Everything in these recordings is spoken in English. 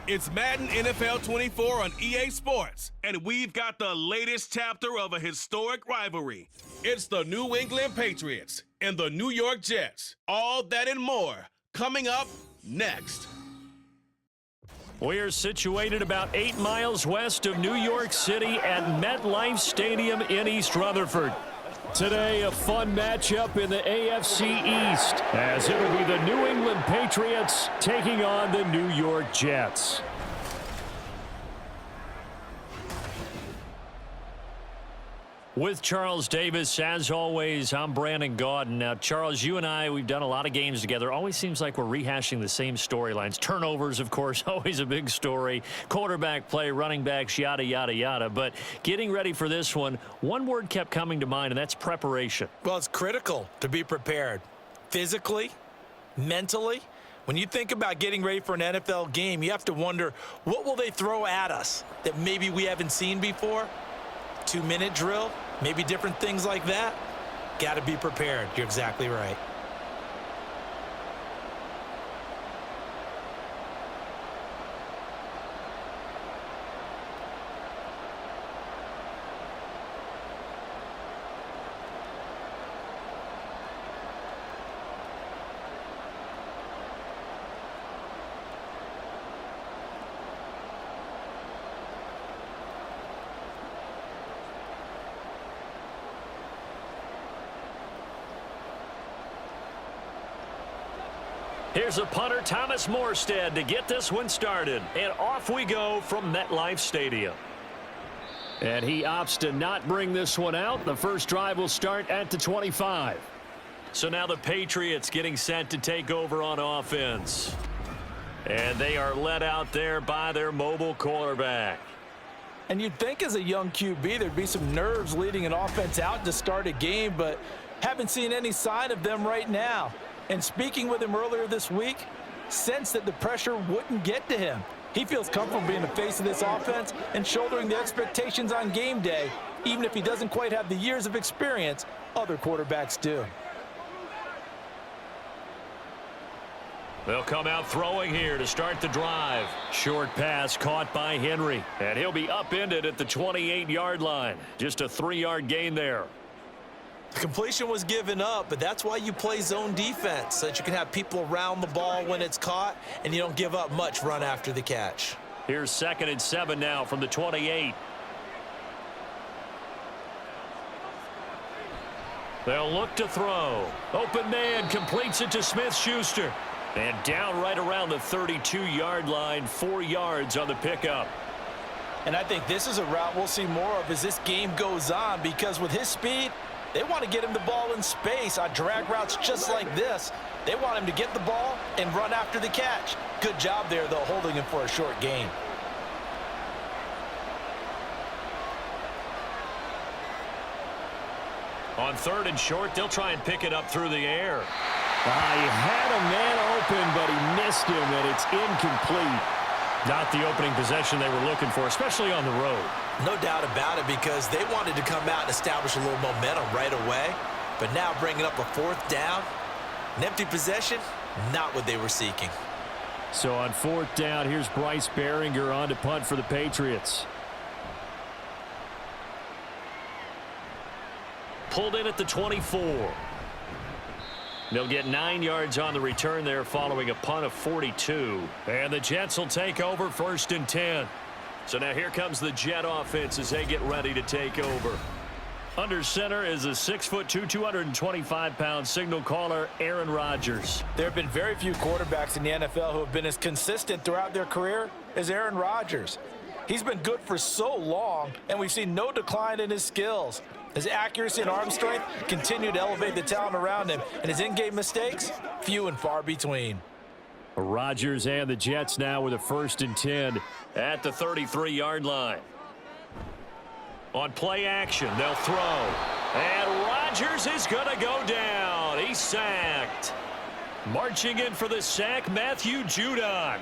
It's Madden NFL 24 on EA Sports, and we've got the latest chapter of a historic rivalry. It's the New England Patriots and the New York Jets. All that and more coming up next. We're situated about 8 miles west of New York City at MetLife Stadium in East Rutherford. Today, a fun matchup in the AFC East, as it'll be the New England Patriots taking on the New York Jets. With Charles Davis, as always, I'm Brandon Gaudin. Now, Charles, you and I, we've done a lot of games together. Always seems like we're rehashing the same storylines. Turnovers, of course, always a big story. Quarterback play, running backs, yada, yada, yada. But getting ready for this one word kept coming to mind, and that's preparation. Well, it's critical to be prepared. Physically, mentally. When you think about getting ready for an NFL game, you have to wonder, what will they throw at us that maybe we haven't seen before? 2-minute drill? Maybe different things like that. Got to be prepared. You're exactly right. Here's a punter, Thomas Morstead, to get this one started. And off we go from MetLife Stadium. And he opts to not bring this one out. The first drive will start at the 25. So now the Patriots getting set to take over on offense. And they are led out there by their mobile quarterback. And you'd think as a young QB there'd be some nerves leading an offense out to start a game, but haven't seen any sign of them right now. And speaking with him earlier this week, sensed that the pressure wouldn't get to him. He feels comfortable being the face of this offense and shouldering the expectations on game day, even if he doesn't quite have the years of experience other quarterbacks do. They'll come out throwing here to start the drive. Short pass caught by Henry, and he'll be upended at the 28-yard line. Just a 3-yard gain there. The completion was given up, but that's why you play zone defense, so that you can have people around the ball when it's caught, and you don't give up much run after the catch. Here's 2nd and 7 now from the 28. They'll look to throw. Open man completes it to Smith-Schuster. And down right around the 32-yard line, 4 yards on the pickup. And I think this is a route we'll see more of as this game goes on, because with his speed, they want to get him the ball in space on drag routes just like this. They want him to get the ball and run after the catch. Good job there, though, holding him for a short gain. On 3rd and short, they'll try and pick it up through the air. He had a man open, but he missed him, and it's incomplete. Not the opening possession they were looking for, especially on the road. No doubt about it, because they wanted to come out and establish a little momentum right away. But now bringing up a 4th down, an empty possession, not what they were seeking. So on 4th down, here's Bryce Behringer on to punt for the Patriots. Pulled in at the 24. They'll get 9 yards on the return there following a punt of 42. And the Jets will take over 1st and 10. So now here comes the Jet offense as they get ready to take over. Under center is a 6'2", 225-pound signal caller, Aaron Rodgers. There have been very few quarterbacks in the NFL who have been as consistent throughout their career as Aaron Rodgers. He's been good for so long, and we've seen no decline in his skills. His accuracy and arm strength continue to elevate the talent around him, and his in-game mistakes, few and far between. Rodgers and the Jets now with a 1st and 10 at the 33-yard line. On play action, they'll throw. And Rodgers is going to go down. He's sacked. Marching in for the sack, Matthew Judon.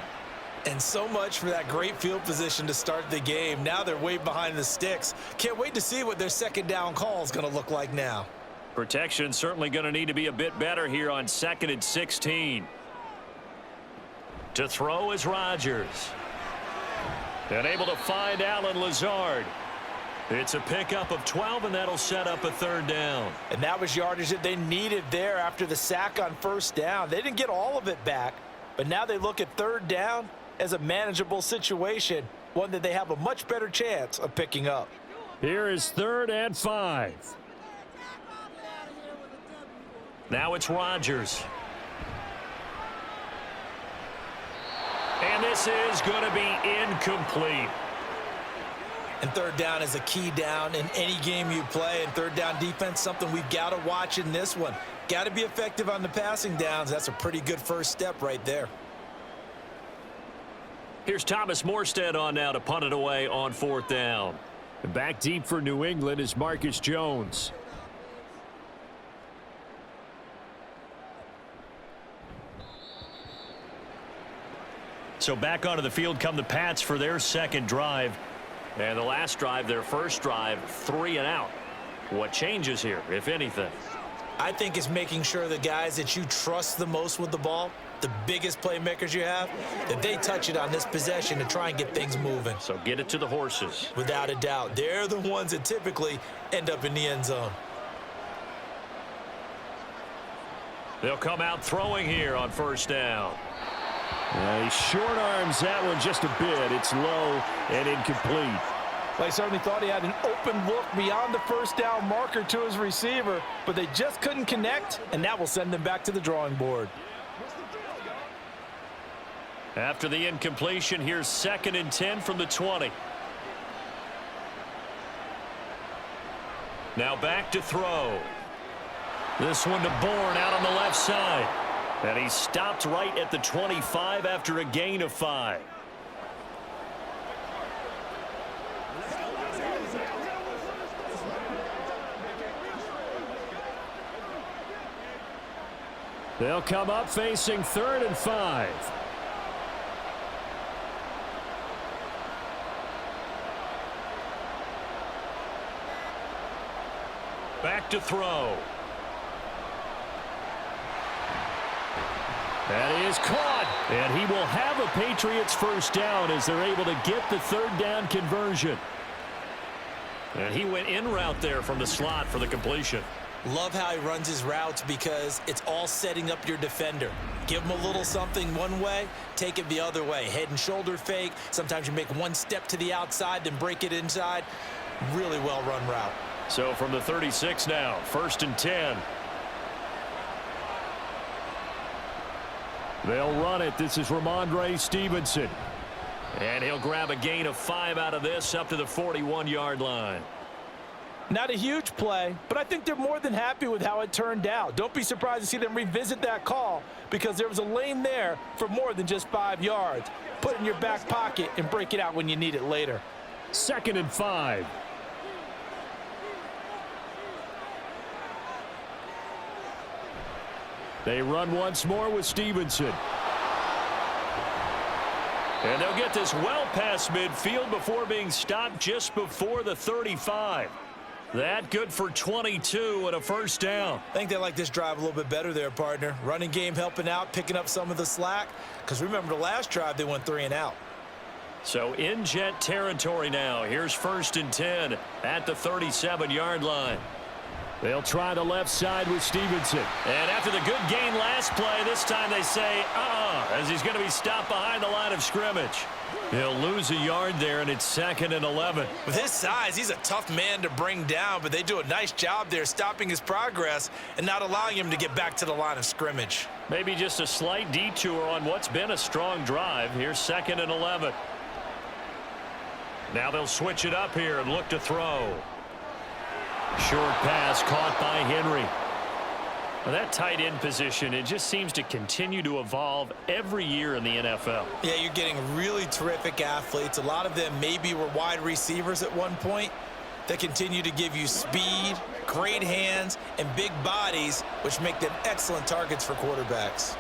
And so much for that great field position to start the game. Now they're way behind the sticks. Can't wait to see what their 2nd down call is going to look like now. Protection certainly going to need to be a bit better here on 2nd and 16. To throw is Rodgers. And able to find Alan Lazard. It's a pickup of 12, and that'll set up a third down. And that was yardage that they needed there after the sack on first down. They didn't get all of it back, but now they look at third down as a manageable situation, one that they have a much better chance of picking up. Here is 3rd and 5. Now it's Rodgers. And this is going to be incomplete. And third down is a key down in any game you play. And third down defense, something we've got to watch in this one. Got to be effective on the passing downs. That's a pretty good first step right there. Here's Thomas Morstead on now to punt it away on 4th down. Back deep for New England is Marcus Jones. So back onto the field come the Pats for their second drive. And the last drive, their first drive, 3 and out. What changes here, if anything? I think it's making sure the guys that you trust the most with the ball, the biggest playmakers you have, that they touch it on this possession to try and get things moving. So get it to the horses. Without a doubt. They're the ones that typically end up in the end zone. They'll come out throwing here on first down. He short arms that one just a bit. It's low and incomplete. They certainly thought he had an open look beyond the first down marker to his receiver, but they just couldn't connect, and that will send them back to the drawing board. After the incompletion, here's 2nd and 10 from the 20. Now back to throw. This one to Bourne out on the left side. And he stopped right at the 25 after a gain of 5. They'll come up facing 3rd and 5. Back to throw. That is caught. And he will have a Patriots first down as they're able to get the third down conversion. And he went in route there from the slot for the completion. Love how he runs his routes because it's all setting up your defender. Give him a little something one way, take it the other way. Head and shoulder fake. Sometimes you make one step to the outside, then break it inside. Really well run route. So from the 36 now, 1st and 10. They'll run it. This is Ramondre Stevenson. And he'll grab a gain of 5 out of this up to the 41-yard line. Not a huge play, but I think they're more than happy with how it turned out. Don't be surprised to see them revisit that call because there was a lane there for more than just 5 yards. Put it in your back pocket and break it out when you need it later. 2nd and 5. They run once more with Stevenson. And they'll get this well past midfield before being stopped just before the 35. That good for 22 and a first down. I think they like this drive a little bit better there, partner. Running game helping out, picking up some of the slack. Because remember the last drive, they went 3 and out. So in jet territory now. Here's 1st and 10 at the 37-yard line. They'll try the left side with Stevenson. And after the good gain last play, this time they say, as he's going to be stopped behind the line of scrimmage. He'll lose a yard there, and it's 2nd and 11. With his size, he's a tough man to bring down, but they do a nice job there stopping his progress and not allowing him to get back to the line of scrimmage. Maybe just a slight detour on what's been a strong drive. Here's 2nd and 11. Now they'll switch it up here and look to throw. Short pass caught by Henry. Well, that tight end position, it just seems to continue to evolve every year in the NFL. Yeah, you're getting really terrific athletes. A lot of them maybe were wide receivers at one point. They continue to give you speed, great hands, and big bodies, which make them excellent targets for quarterbacks.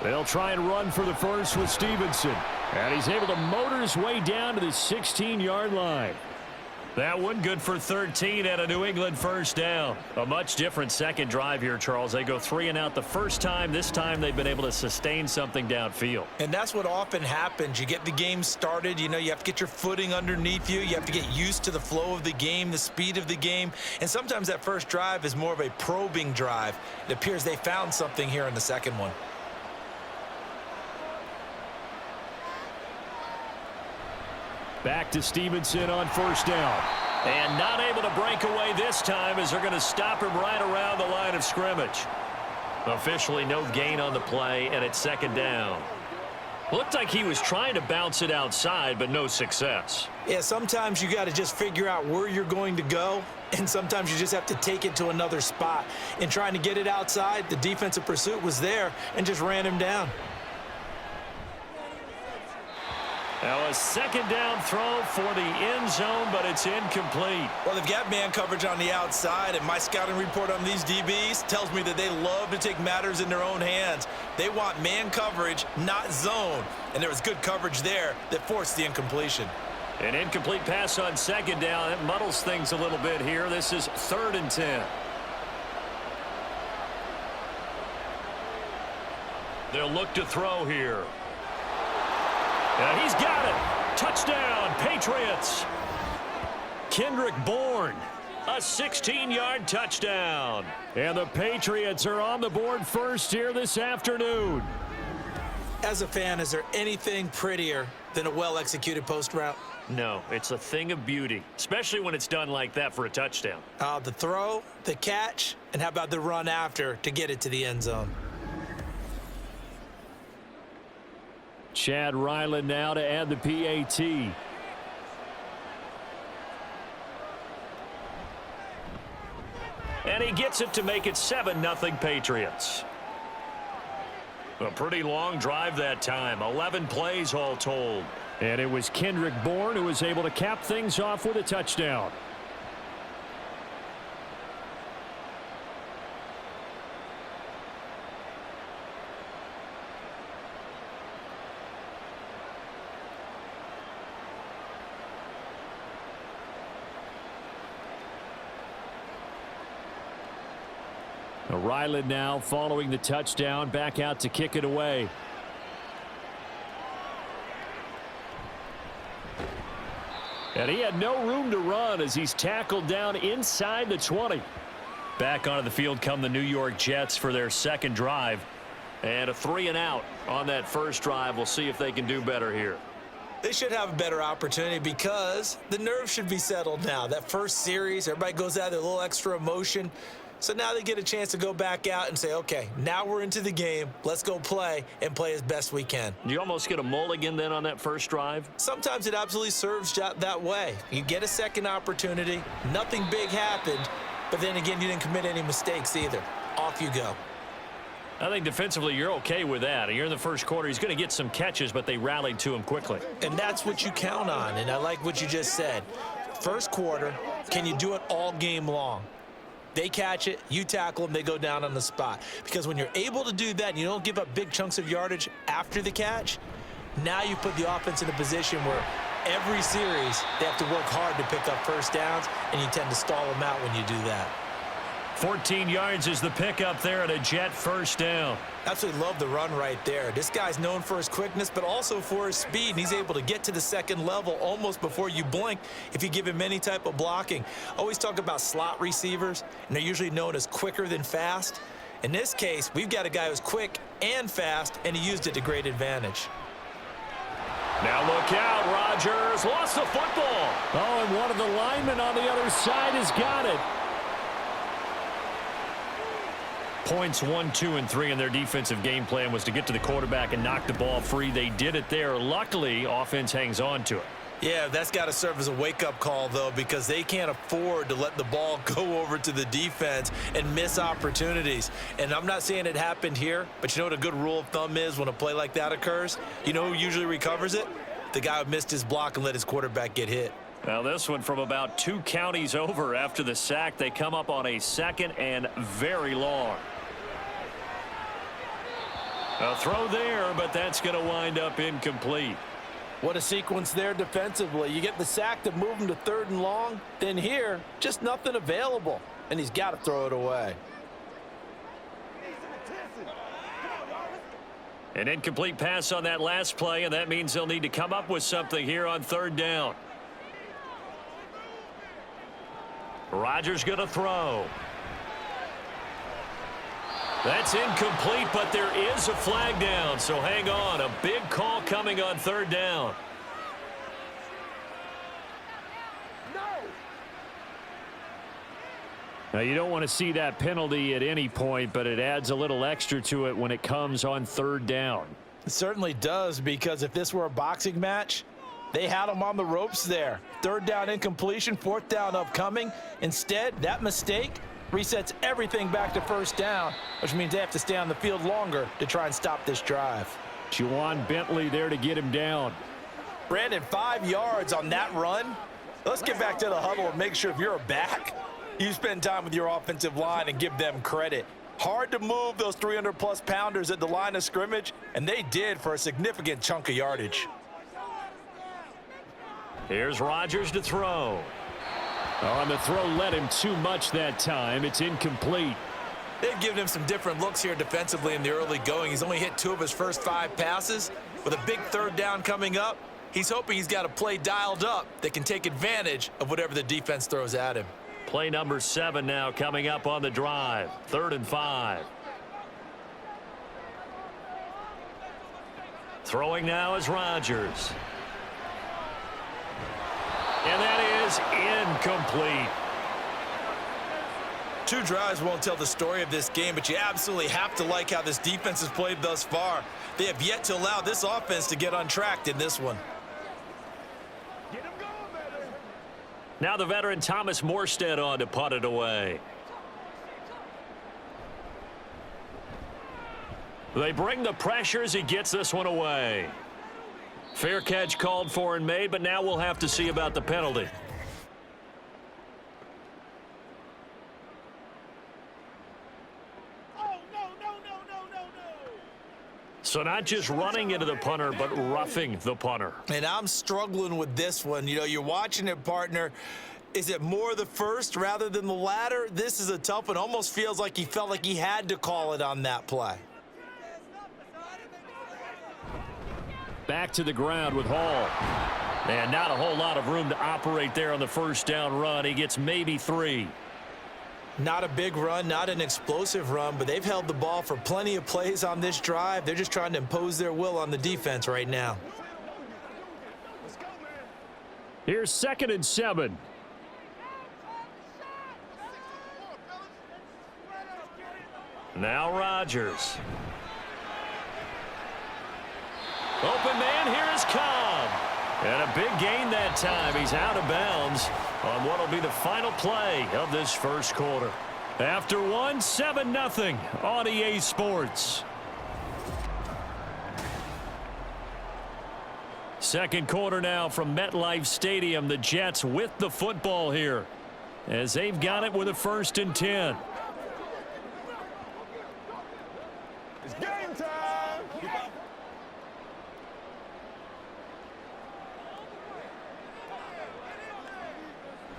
They'll try and run for the first with Stevenson. And he's able to motor his way down to the 16-yard line. That one good for 13 and a New England first down. A much different second drive here, Charles. They go 3 and out the first time. This time they've been able to sustain something downfield. And that's what often happens. You get the game started. You know, you have to get your footing underneath you. You have to get used to the flow of the game, the speed of the game. And sometimes that first drive is more of a probing drive. It appears they found something here in the second one. Back to Stevenson on first down. And not able to break away this time as they're going to stop him right around the line of scrimmage. Officially no gain on the play, and it's second down. Looked like he was trying to bounce it outside, but no success. Yeah, sometimes you got to just figure out where you're going to go, and sometimes you just have to take it to another spot. In trying to get it outside, the defensive pursuit was there and just ran him down. Now a second down throw for the end zone, but it's incomplete. Well, they've got man coverage on the outside, and my scouting report on these DBs tells me that they love to take matters in their own hands. They want man coverage, not zone. And there was good coverage there that forced the incompletion. An incomplete pass on second down. It muddles things a little bit here. This is 3rd and 10. They'll look to throw here. And he's got it. Touchdown, Patriots. Kendrick Bourne, a 16-yard touchdown. And the Patriots are on the board first here this afternoon. As a fan, is there anything prettier than a well-executed post route? No, it's a thing of beauty, especially when it's done like that for a touchdown. The throw, the catch, and how about the run after to get it to the end zone? Chad Ryland now to add the PAT. And he gets it to make it 7-0 Patriots. A pretty long drive that time. 11 plays all told. And it was Kendrick Bourne who was able to cap things off with a touchdown. Ryland now following the touchdown, back out to kick it away. And he had no room to run as he's tackled down inside the 20. Back onto the field come the New York Jets for their second drive. And a 3 and out on that first drive. We'll see if they can do better here. They should have a better opportunity because the nerves should be settled now. That first series, everybody goes out with a little extra emotion. So now they get a chance to go back out and say, okay, now we're into the game. Let's go play and play as best we can. You almost get a mulligan then on that first drive? Sometimes it absolutely serves that way. You get a second opportunity. Nothing big happened. But then again, you didn't commit any mistakes either. Off you go. I think defensively you're okay with that. You're in the first quarter. He's going to get some catches, but they rallied to him quickly. And that's what you count on. And I like what you just said. First quarter, can you do it all game long? They catch it, you tackle them, they go down on the spot. Because when you're able to do that and you don't give up big chunks of yardage after the catch, now you put the offense in a position where every series they have to work hard to pick up first downs, and you tend to stall them out when you do that. 14 yards is the pickup there at a Jet first down. Absolutely love the run right there. This guy's known for his quickness, but also for his speed. And he's able to get to the second level almost before you blink if you give him any type of blocking. Always talk about slot receivers, and they're usually known as quicker than fast. In this case, we've got a guy who's quick and fast, and he used it to great advantage. Now look out, Rodgers lost the football. Oh, and one of the linemen on the other side has got it. Points 1, 2, and 3 in their defensive game plan was to get to the quarterback and knock the ball free. They did it there. Luckily, offense hangs on to it. Yeah, that's got to serve as a wake-up call, though, because they can't afford to let the ball go over to the defense and miss opportunities. And I'm not saying it happened here, but you know what a good rule of thumb is when a play like that occurs? You know who usually recovers it? The guy who missed his block and let his quarterback get hit. Now this one from about 2 counties over after the sack. They come up on a 2nd and very long. A throw there, but that's going to wind up incomplete. What a sequence there defensively. You get the sack to move him to 3rd and long. Then here, just nothing available. And he's got to throw it away. An incomplete pass on that last play, and that means they'll need to come up with something here on 3rd down. Rodgers going to throw. That's incomplete, but there is a flag down, so hang on. A big call coming on 3rd down. Now, you don't want to see that penalty at any point, but it adds a little extra to it when it comes on 3rd down. It certainly does, because if this were a boxing match, they had him on the ropes there. 3rd down incompletion, 4th down upcoming. Instead, that mistake resets everything back to 1st down, which means they have to stay on the field longer to try and stop this drive. Juwan Bentley there to get him down. Brandon, 5 yards on that run. Let's get back to the huddle and make sure if you're a back, you spend time with your offensive line and give them credit. Hard to move those 300-plus pounders at the line of scrimmage, and they did for a significant chunk of yardage. Here's Rodgers to throw. On the throw, led him too much that time. It's incomplete. They've given him some different looks here defensively in the early going. He's only hit 2 of his first 5 passes. With a big 3rd down coming up, he's hoping he's got a play dialed up that can take advantage of whatever the defense throws at him. Play number 7 now coming up on the drive. 3rd and 5. Throwing now is Rodgers. And that is incomplete. 2 drives won't tell the story of this game, but you absolutely have to like how this defense has played thus far. They have yet to allow this offense to get untracked in this one. Now the veteran Thomas Morstead on to punt it away. They bring the pressure as he gets this one away. Fair catch called for and made, but now we'll have to see about the penalty. So not just running into the punter, but roughing the punter. And I'm struggling with this one. You know, you're watching it, partner. Is it more the first rather than the latter? This is a tough one. Almost feels like he felt like he had to call it on that play. Back to the ground with Hall. And not a whole lot of room to operate there on the 1st down run. He gets maybe 3. Not a big run, not an explosive run, but they've held the ball for plenty of plays on this drive. They're just trying to impose their will on the defense right now. Here's 2nd and 7. Now Rodgers. Open man, here is Cobb. And a big gain that time. He's out of bounds on what will be the final play of this 1st quarter. After 1, 7-0 on EA Sports. 2nd quarter now from MetLife Stadium. The Jets with the football here as they've got it with a 1st and 10. It's game time.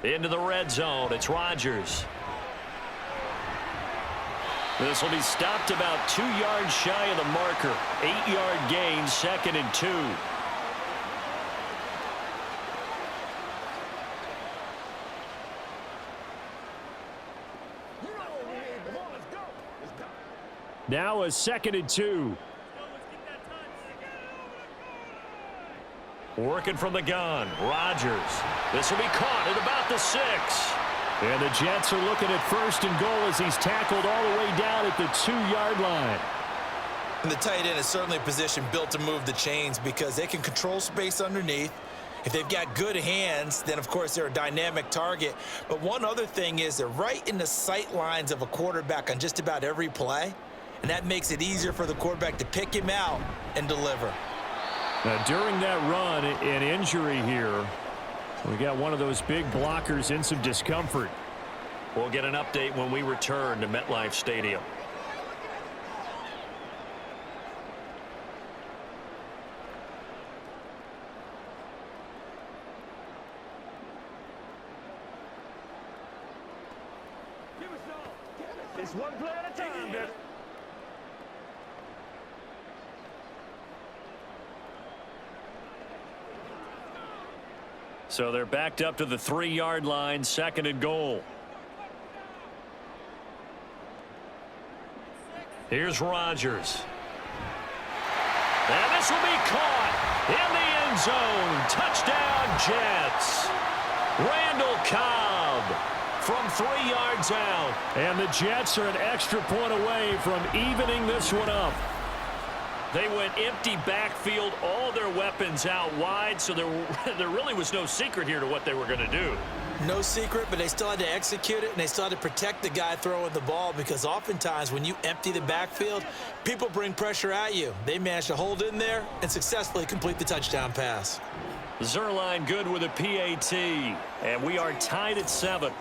Into the red zone. It's Rodgers. This will be stopped about 2 yards shy of the marker. 8-yard gain, 2nd and 2. Now a 2nd and 2. Working from the gun. Rodgers. This will be caught at about the 6. And the Jets are looking at 1st and goal as he's tackled all the way down at the 2-yard line. And the tight end is certainly a position built to move the chains because they can control space underneath. If they've got good hands, then of course they're a dynamic target. But one other thing is they're right in the sight lines of a quarterback on just about every play. And that makes it easier for the quarterback to pick him out and deliver. Now, during that run, an injury here. We got one of those big blockers in some discomfort. We'll get an update when we return to MetLife Stadium. It's one play at a time, baby. So they're backed up to the 3-yard line, 2nd and goal. Here's Rodgers. And this will be caught in the end zone. Touchdown, Jets. Randall Cobb from 3 yards out. And the Jets are an extra point away from evening this one up. They went empty backfield, all their weapons out wide, so there really was no secret here to what they were going to do. No secret, but they still had to execute it, and they still had to protect the guy throwing the ball, because oftentimes when you empty the backfield, people bring pressure at you. They managed to hold in there and successfully complete the touchdown pass. Zerline good with a PAT, and we are tied at 7.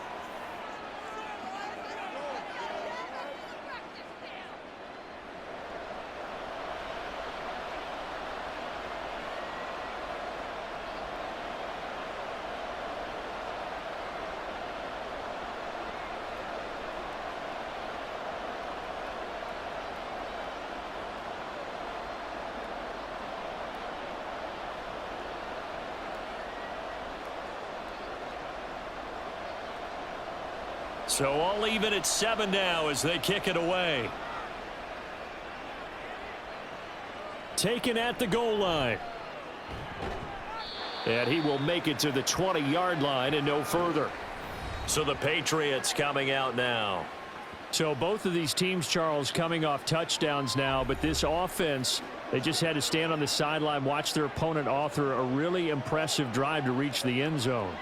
So all even at 7 now as they kick it away. Taken at the goal line. And he will make it to the 20-yard line and no further. So the Patriots coming out now. So both of these teams, Charles, coming off touchdowns now, but this offense, they just had to stand on the sideline, watch their opponent author a really impressive drive to reach the end zone.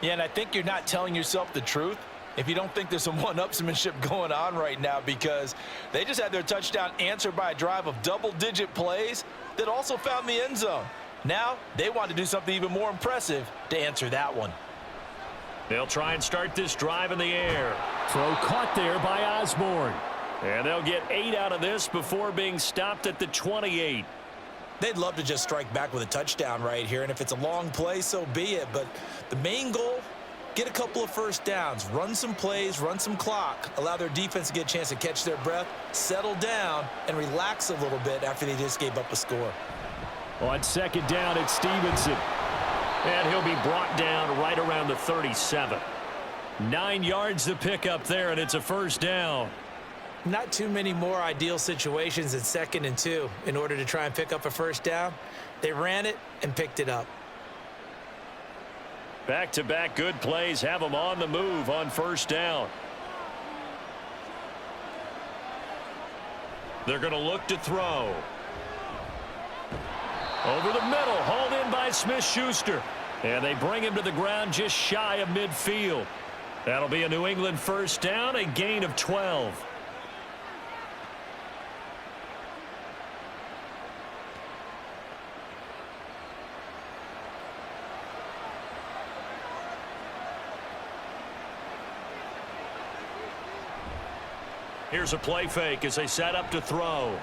Yeah, and I think you're not telling yourself the truth if you don't think there's some one-upsmanship going on right now, because they just had their touchdown answered by a drive of double-digit plays that also found the end zone. Now they want to do something even more impressive to answer that one. They'll try and start this drive in the air. Throw caught there by Osborne. And they'll get 8 out of this before being stopped at the 28. They'd love to just strike back with a touchdown right here, and if it's a long play, so be it. But the main goal, get a couple of first downs, run some plays, run some clock, allow their defense to get a chance to catch their breath, settle down, and relax a little bit after they just gave up a score. On 2nd down, it's Stevenson. And he'll be brought down right around the 37. 9 yards to pick up there, and it's a first down. Not too many more ideal situations in 2nd and 2 in order to try and pick up a first down. They ran it and picked it up. Back-to-back good plays have them on the move on first down. They're going to look to throw. Over the middle, hauled in by Smith-Schuster. And they bring him to the ground just shy of midfield. That'll be a New England first down, a gain of 12. Here's a play fake as they set up to throw.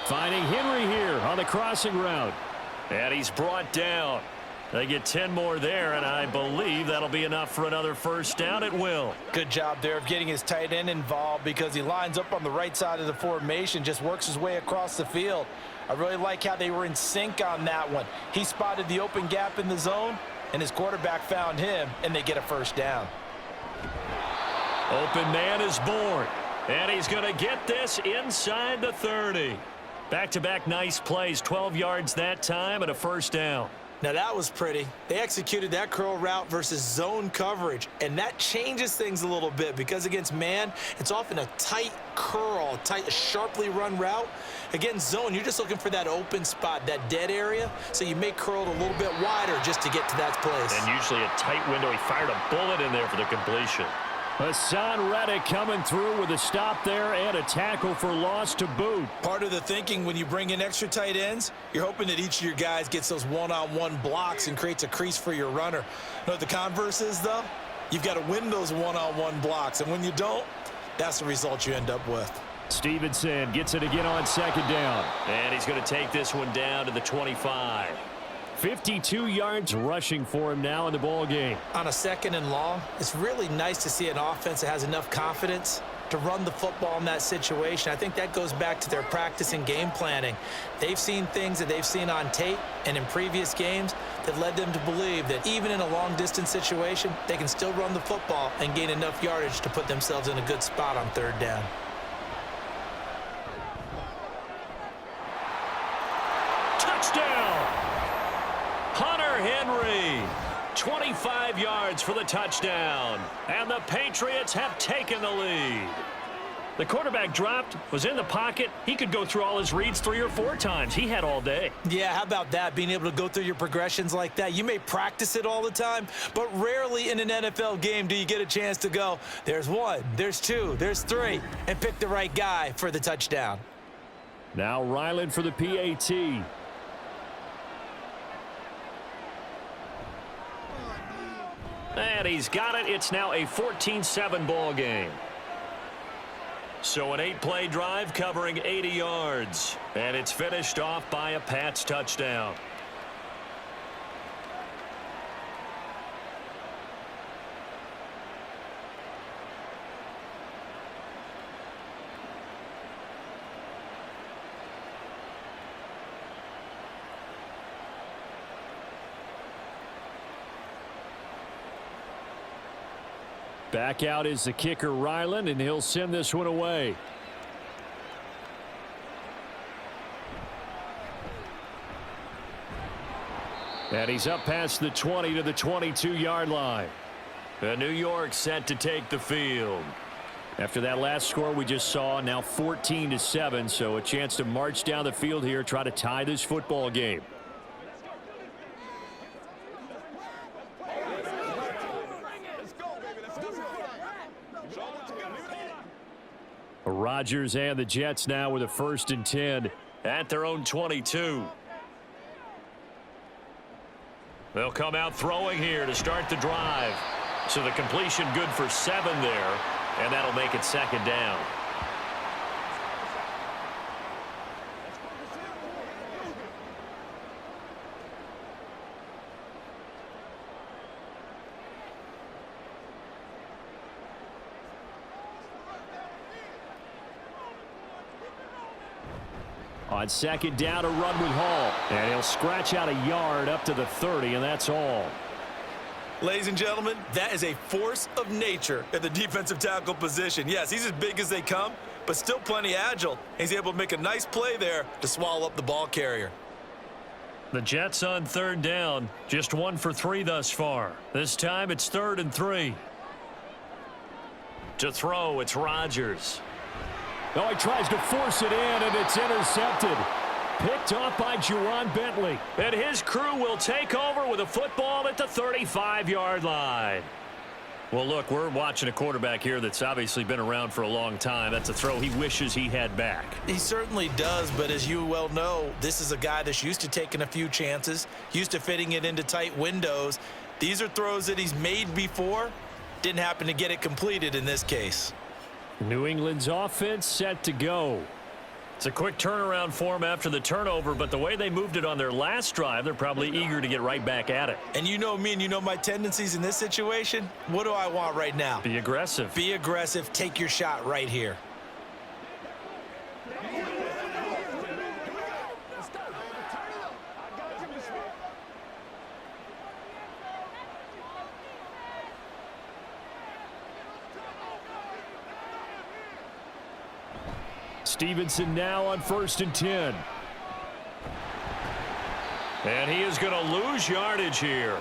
Finding Henry here on the crossing route. And he's brought down. They get 10 more there, and I believe that'll be enough for another first down. It will. Good job there of getting his tight end involved, because he lines up on the right side of the formation, just works his way across the field. I really like how they were in sync on that one. He spotted the open gap in the zone, and his quarterback found him, and they get a first down. Open man is born. And he's going to get this inside the 30. Back-to-back nice plays, 12 yards that time and a first down. Now that was pretty. They executed that curl route versus zone coverage, and that changes things a little bit, because against man, it's often a tight curl, tight, sharply run route. Against zone, you're just looking for that open spot, that dead area, so you may curl it a little bit wider just to get to that place. And usually a tight window. He fired a bullet in there for the completion. Hassan Reddick coming through with a stop there and a tackle for loss to boot. Part of the thinking when you bring in extra tight ends, you're hoping that each of your guys gets those one-on-one blocks and creates a crease for your runner. You know what the converse is, though? You've got to win those one-on-one blocks, and when you don't, that's the result you end up with. Stevenson gets it again on 2nd down. And he's going to take this one down to the 25. 52 yards rushing for him now in the ball game. On a 2nd and long, it's really nice to see an offense that has enough confidence to run the football in that situation. I think that goes back to their practice and game planning. They've seen things that they've seen on tape and in previous games that led them to believe that even in a long-distance situation, they can still run the football and gain enough yardage to put themselves in a good spot on 3rd down. Touchdown! Hunter Henry, 25 yards for the touchdown, and the Patriots have taken the lead. The quarterback dropped, was in the pocket. He could go through all his reads 3 or 4 times. He had all day. Yeah, how about that, being able to go through your progressions like that? You may practice it all the time, but rarely in an NFL game do you get a chance to go, there's 1, there's 2, there's 3, and pick the right guy for the touchdown. Now Ryland for the PAT. And he's got it. It's now a 14-7 ball game. So an 8-play drive covering 80 yards. And it's finished off by a Pats touchdown. Back out is the kicker, Ryland, and he'll send this one away. And he's up past the 20 to the 22-yard line. And New York set to take the field. After that last score we just saw, now 14-7, so a chance to march down the field here, try to tie this football game. Rodgers and the Jets now with a 1st and 10 at their own 22. They'll come out throwing here to start the drive. So the completion good for 7 there, and that'll make it 2nd down. On 2nd down, a run with Hall. And he'll scratch out a yard up to the 30, and that's all. Ladies and gentlemen, that is a force of nature at the defensive tackle position. Yes, he's as big as they come, but still plenty agile. He's able to make a nice play there to swallow up the ball carrier. The Jets on 3rd down, just 1 for 3 thus far. This time it's 3rd and 3. To throw, it's Rodgers. Oh, he tries to force it in, and it's intercepted. Picked off by Juwan Bentley. And his crew will take over with a football at the 35-yard line. Well, look, we're watching a quarterback here that's obviously been around for a long time. That's a throw he wishes he had back. He certainly does, but as you well know, this is a guy that's used to taking a few chances, used to fitting it into tight windows. These are throws that he's made before. Didn't happen to get it completed in this case. New England's offense set to go. It's a quick turnaround for them after the turnover, but the way they moved it on their last drive, they're probably eager to get right back at it. And you know me and you know my tendencies in this situation. What do I want right now? Be aggressive. Be aggressive. Take your shot right here. Stevenson now on 1st and 10. And he is going to lose yardage here.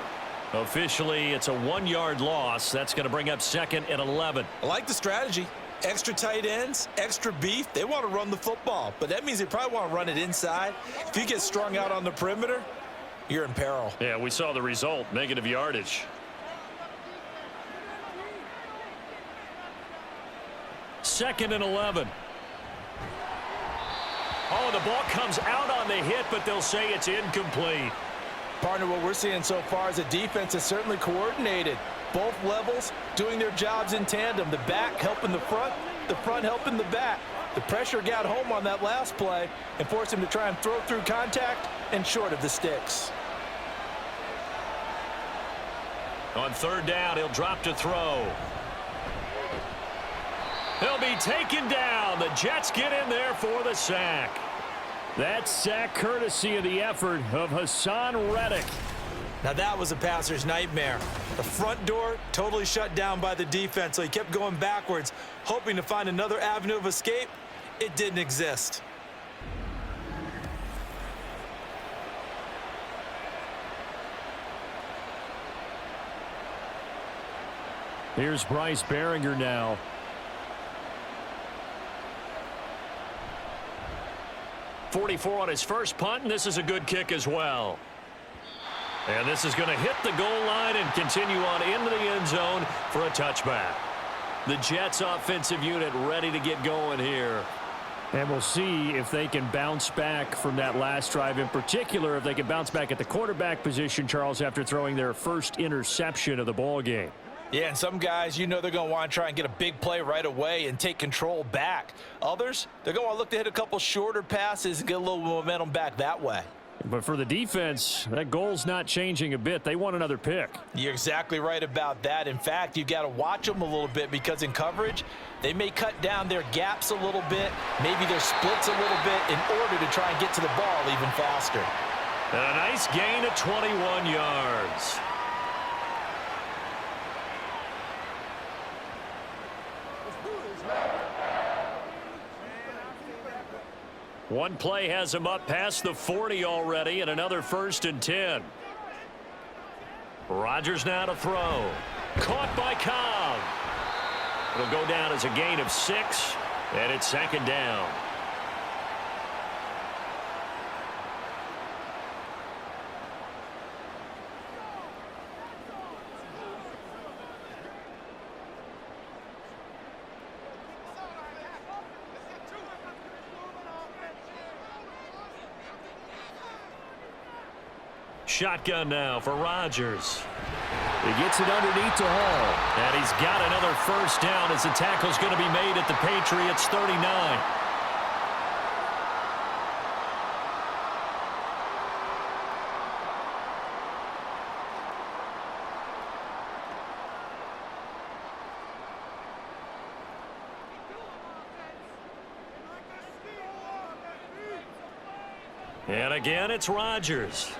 Officially, it's a 1-yard loss. That's going to bring up 2nd and 11. I like the strategy. Extra tight ends, extra beef. They want to run the football, but that means they probably want to run it inside. If you get strung out on the perimeter, you're in peril. Yeah, we saw the result, negative yardage. 2nd and 11. Oh, the ball comes out on the hit, but they'll say it's incomplete. Partner, what we're seeing so far is a defense is certainly coordinated. Both levels doing their jobs in tandem. The back helping the front helping the back. The pressure got home on that last play and forced him to try and throw through contact and short of the sticks. On third down, he'll drop to throw. He'll be taken down. The Jets get in there for the sack. That sack courtesy of the effort of Hassan Reddick. Now that was a passer's nightmare. The front door totally shut down by the defense, so he kept going backwards, hoping to find another avenue of escape. It didn't exist. Here's Bryce Behringer now. .44 on his first punt, and this is a good kick as well. And this is going to hit the goal line and continue on into the end zone for a touchback. The Jets offensive unit ready to get going here. And we'll see if they can bounce back from that last drive, in particular if they can bounce back at the quarterback position, Charles, after throwing their first interception of the ball game. Yeah, and some guys, you know, they're going to want to try and get a big play right away and take control back. Others, they're going to look to hit a couple shorter passes and get a little momentum back that way. But for the defense, that goal's not changing a bit. They want another pick. You're exactly right about that. In fact, you got to watch them a little bit because in coverage, they may cut down their gaps a little bit, maybe their splits a little bit in order to try and get to the ball even faster. And a nice gain of 21 yards. One play has him up past the 40 already, and another 1st and 10. Rodgers now to throw. Caught by Cobb. It'll go down as a gain of 6, and it's 2nd down. Shotgun now for Rodgers. He gets it underneath to Hall. And he's got another 1st down as the tackle's going to be made at the Patriots 39. And again, it's Rodgers.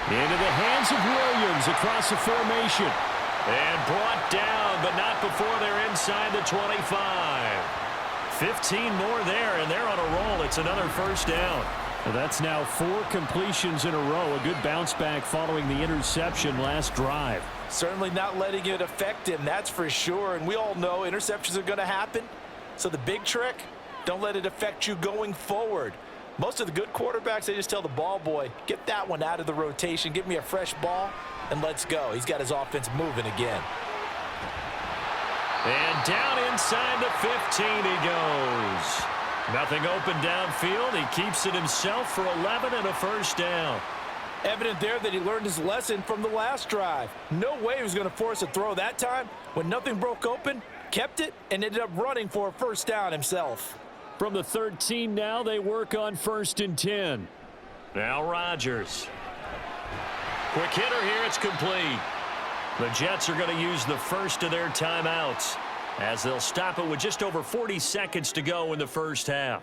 Into the hands of Williams across the formation. And brought down, but not before they're inside the 25. 15 more there, and they're on a roll. It's another 1st down. Well, that's now 4 completions in a row. A good bounce back following the interception last drive. Certainly not letting it affect him, that's for sure. And we all know interceptions are going to happen. So the big trick, don't let it affect you going forward. Most of the good quarterbacks, they just tell the ball boy, get that one out of the rotation, give me a fresh ball, and let's go. He's got his offense moving again. And down inside the 15 he goes. Nothing open downfield. He keeps it himself for 11 and a 1st down. Evident there that he learned his lesson from the last drive. No way he was going to force a throw that time. When nothing broke open, kept it, and ended up running for a 1st down himself. From the 13 now, they work on 1st and 10. Now Rodgers. Quick hitter here, it's complete. The Jets are going to use the first of their timeouts as they'll stop it with just over 40 seconds to go in the 1st half.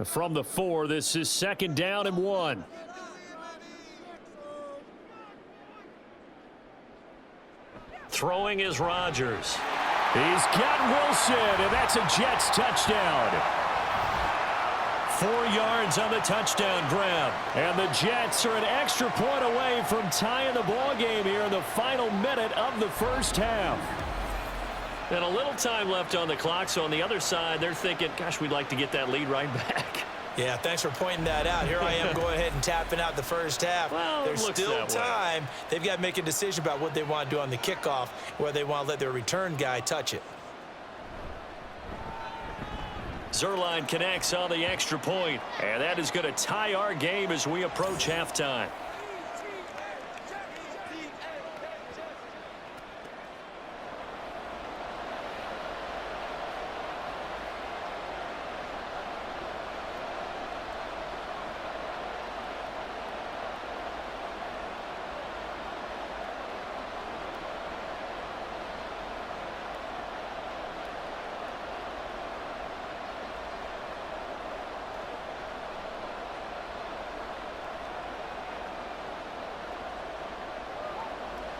From the 4, this is 2nd down and 1. Throwing is Rodgers. He's got Wilson, and that's a Jets touchdown. 4 yards on the touchdown grab. And the Jets are an extra point away from tying the ball game here in the final minute of the 1st half. And a little time left on the clock, so on the other side, they're thinking, gosh, we'd like to get that lead right back. Yeah, thanks for pointing that out. Here I am going ahead and tapping out the 1st half. Well, there's still time. They've got to make a decision about what they want to do on the kickoff, where they want to let their return guy touch it. Zerline connects on the extra point, and that is going to tie our game as we approach halftime.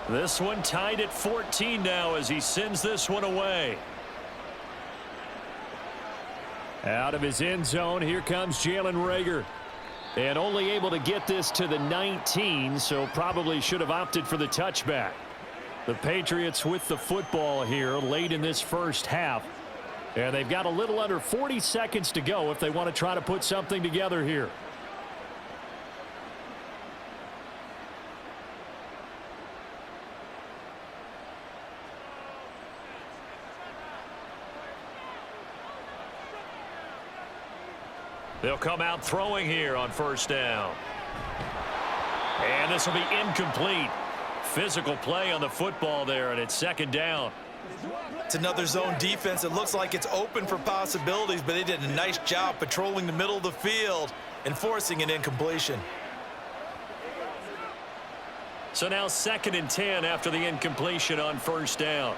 This one tied at 14 now as he sends this one away. Out of his end zone, here comes Jalen Reagor. And only able to get this to the 19, so probably should have opted for the touchback. The Patriots with the football here late in this first half. And they've got a little under 40 seconds to go if they want to try to put something together here. They'll come out throwing here on first down. And this will be incomplete. Physical play on the football there, and it's second down. It's another zone defense. It looks like it's open for possibilities, but they did a nice job patrolling the middle of the field and forcing an incompletion. So now 2nd and 10 after the incompletion on first down.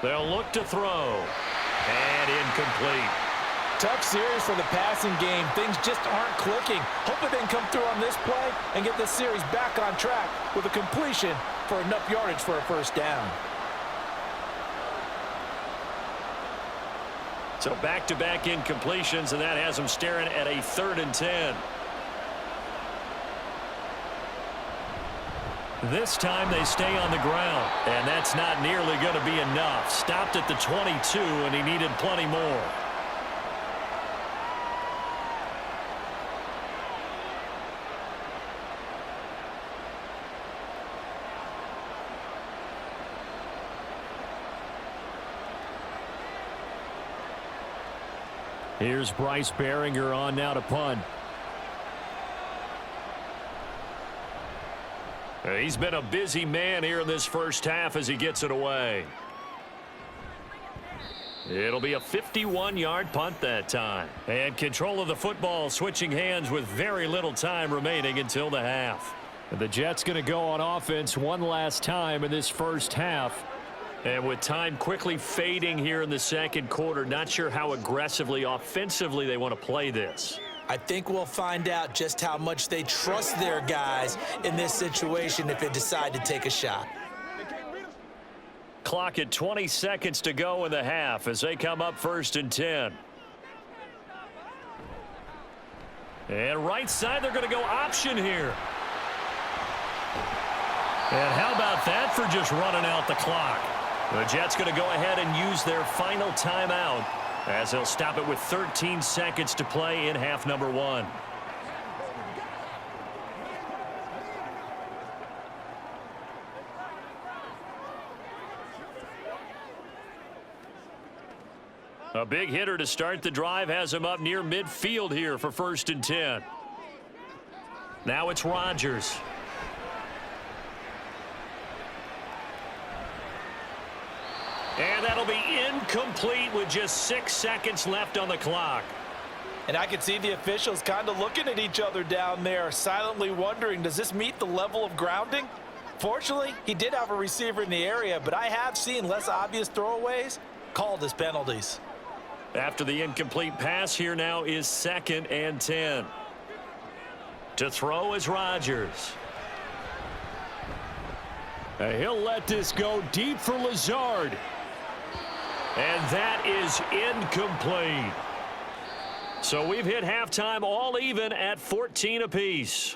They'll look to throw. And incomplete. Tough series for the passing game. Things just aren't clicking. Hoping they can come through on this play and get this series back on track with a completion for enough yardage for a first down. So back-to-back incompletions, and that has them staring at a 3rd and 10. This time they stay on the ground, and that's not nearly going to be enough. Stopped at the 22, and he needed plenty more. Here's Bryce Behringer on now to punt. He's been a busy man here in this first half as he gets it away. It'll be a 51-yard punt that time. And control of the football switching hands with very little time remaining until the half. The Jets going to go on offense one last time in this first half. And with time quickly fading here in the second quarter, not sure how aggressively, offensively they want to play this. I think we'll find out just how much they trust their guys in this situation if they decide to take a shot. Clock at 20 seconds to go in the half as they come up 1st and 10. And right side, they're going to go option here. And how about that for just running out the clock? The Jets going to go ahead and use their final timeout as they'll stop it with 13 seconds to play in half number 1. A big hitter to start the drive has him up near midfield here for 1st and 10. Now it's Rodgers. And that'll be incomplete with just 6 seconds left on the clock. And I can see the officials kind of looking at each other down there, silently wondering, does this meet the level of grounding? Fortunately, he did have a receiver in the area, but I have seen less obvious throwaways called as penalties. After the incomplete pass, here now is 2nd and 10. To throw is Rodgers. He'll let this go deep for Lazard. And that is incomplete. So we've hit halftime all even at 14 apiece.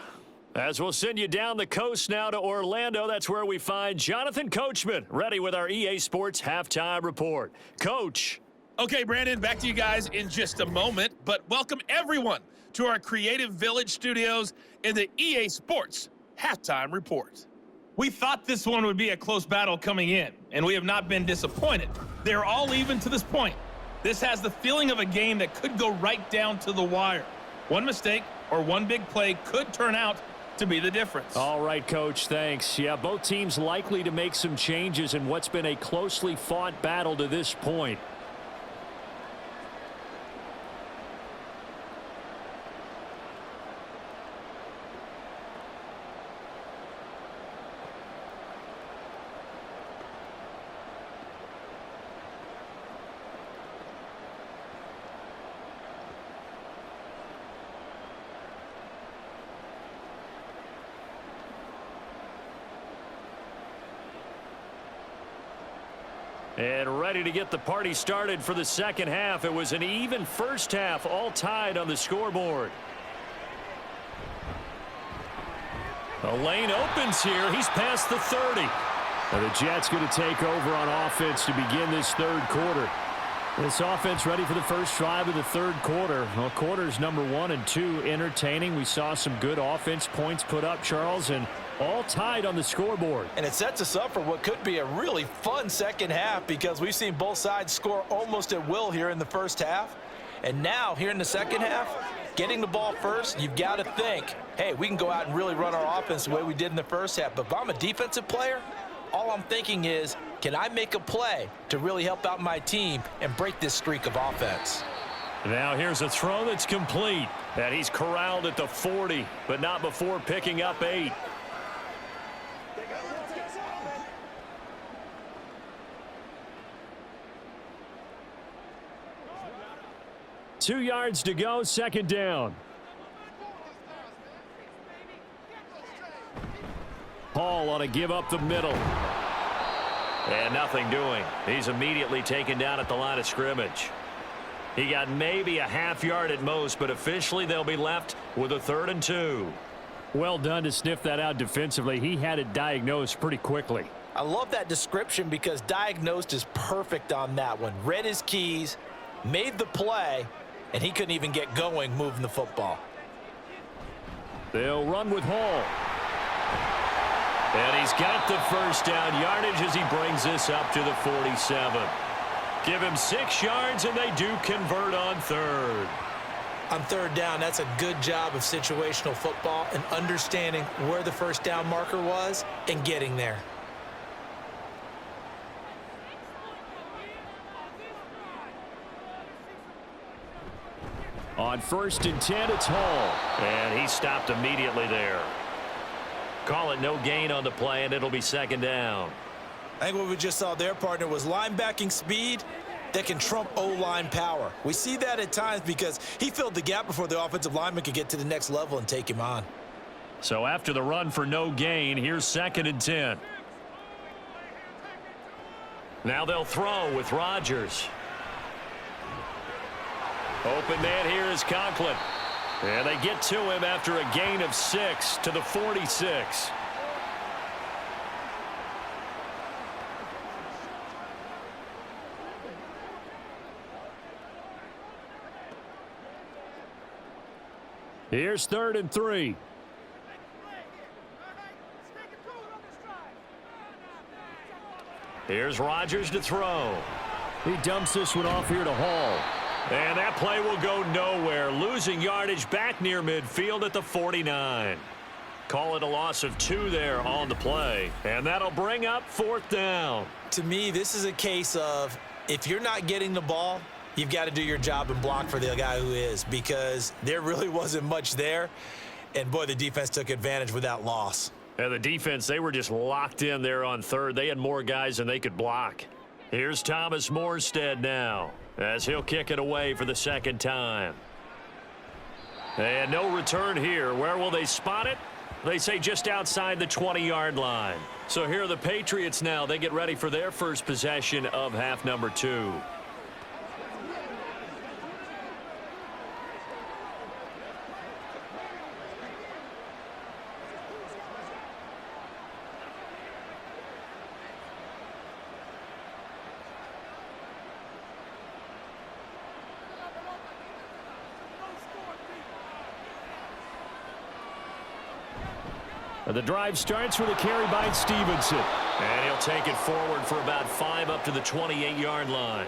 As we'll send you down the coast now to Orlando, that's where we find Jonathan Coachman ready with our EA Sports Halftime Report. Coach. Okay, Brandon, back to you guys in just a moment, but welcome everyone to our Creative Village studios in the EA Sports Halftime Report. We thought this one would be a close battle coming in, and we have not been disappointed. They're all even to this point. This has the feeling of a game that could go right down to the wire. One mistake or one big play could turn out to be the difference. All right, Coach, thanks. Yeah, both teams likely to make some changes in what's been a closely fought battle to this point. And ready to get the party started for the second half. It was an even first half, all tied on the scoreboard. The lane opens here. He's past the 30. And the Jets going to take over on offense to begin this third quarter. This offense ready for the first drive of the third quarter. Well, quarters number 1 and 2 entertaining. We saw some good offense points put up, Charles, and all tied on the scoreboard. And it sets us up for what could be a really fun second half because we've seen both sides score almost at will here in the first half. And now, here in the second half, getting the ball first, you've got to think, hey, we can go out and really run our offense the way we did in the first half. But if I'm a defensive player, all I'm thinking is, can I make a play to really help out my team and break this streak of offense? Now here's a throw that's complete. And he's corralled at the 40, but not before picking up 8. Two yards to go, second down. Paul on a give up the middle. And nothing doing. He's immediately taken down at the line of scrimmage. He got maybe a half yard at most, but officially they'll be left with a 3rd and 2. Well done to sniff that out defensively. He had it diagnosed pretty quickly. I love that description because diagnosed is perfect on that one. Read his keys, made the play, and he couldn't even get going moving the football. They'll run with Hall. And he's got the first down yardage as he brings this up to the 47. Give him 6 yards, and they do convert on 3rd. On 3rd down, that's a good job of situational football and understanding where the first down marker was and getting there. On 1st and 10, it's Hall. And he stopped immediately there. Call it no gain on the play, and it'll be 2nd down. I think what we just saw there, partner, was linebacking speed that can trump O-line power. We see that at times because he filled the gap before the offensive lineman could get to the next level and take him on. So after the run for no gain, here's 2nd and 10. Now they'll throw with Rodgers. Open man here is Conklin. And they get to him after a gain of 6 to the 46. Here's 3rd and 3. Here's Rodgers to throw. He dumps this one off here to Hall. And that play will go nowhere. Losing yardage back near midfield at the 49. Call it a loss of 2 there on the play. And that'll bring up 4th down. To me, this is a case of if you're not getting the ball, you've got to do your job and block for the guy who is, because there really wasn't much there. And, boy, the defense took advantage with that loss. And the defense, they were just locked in there on 3rd. They had more guys than they could block. Here's Thomas Morstead now, as he'll kick it away for the 2nd time. And no return here. Where will they spot it? They say just outside the 20-yard line. So here are the Patriots now. They get ready for their first possession of half number 2. The drive starts with a carry by Stevenson. And he'll take it forward for about 5 up to the 28-yard line.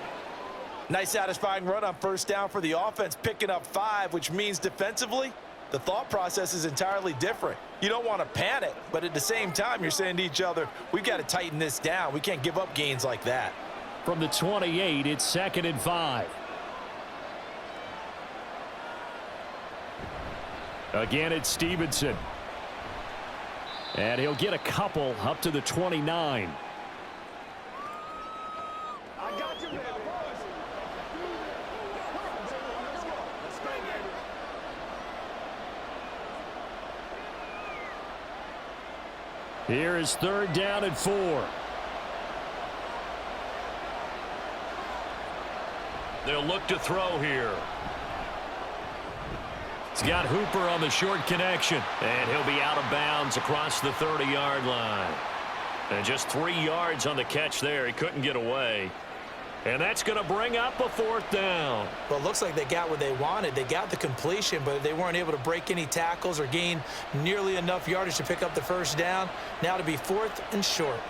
Nice satisfying run on 1st down for the offense, picking up 5, which means defensively, the thought process is entirely different. You don't want to panic, but at the same time, you're saying to each other, we've got to tighten this down. We can't give up gains like that. From the 28, it's 2nd and 5. Again, it's Stevenson. And he'll get a couple up to the 29. I got you, man. Here is 3rd down and 4. They'll look to throw here. He's got Hooper on the short connection, and he'll be out of bounds across the 30-yard line. And just 3 yards on the catch there. He couldn't get away. And that's going to bring up a 4th down. Well, it looks like they got what they wanted. They got the completion, but they weren't able to break any tackles or gain nearly enough yardage to pick up the first down. Now to be 4th and short.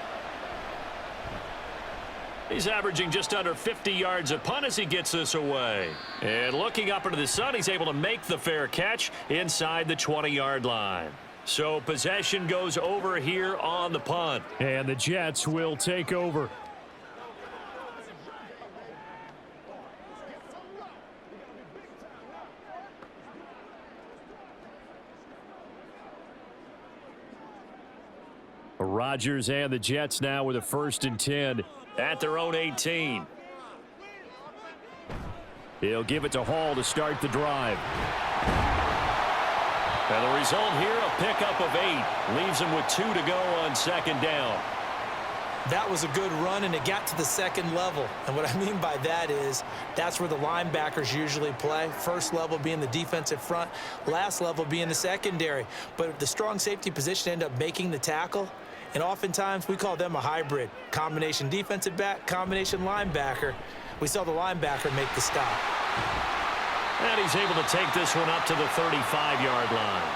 He's averaging just under 50 yards a punt as he gets this away. And looking up into the sun, he's able to make the fair catch inside the 20-yard line. So possession goes over here on the punt. And the Jets will take over. Rodgers and the Jets now with a 1st and 10 at their own 18. He'll give it to Hall to start the drive. And the result here, a pickup of 8. Leaves him with 2 to go on 2nd down. That was a good run, and it got to the 2nd level. And what I mean by that is that's where the linebackers usually play. First level being the defensive front, last level being the secondary. But the strong safety position ended up making the tackle. And oftentimes we call them a hybrid. Combination defensive back, combination linebacker. We saw the linebacker make the stop. And he's able to take this one up to the 35-yard line.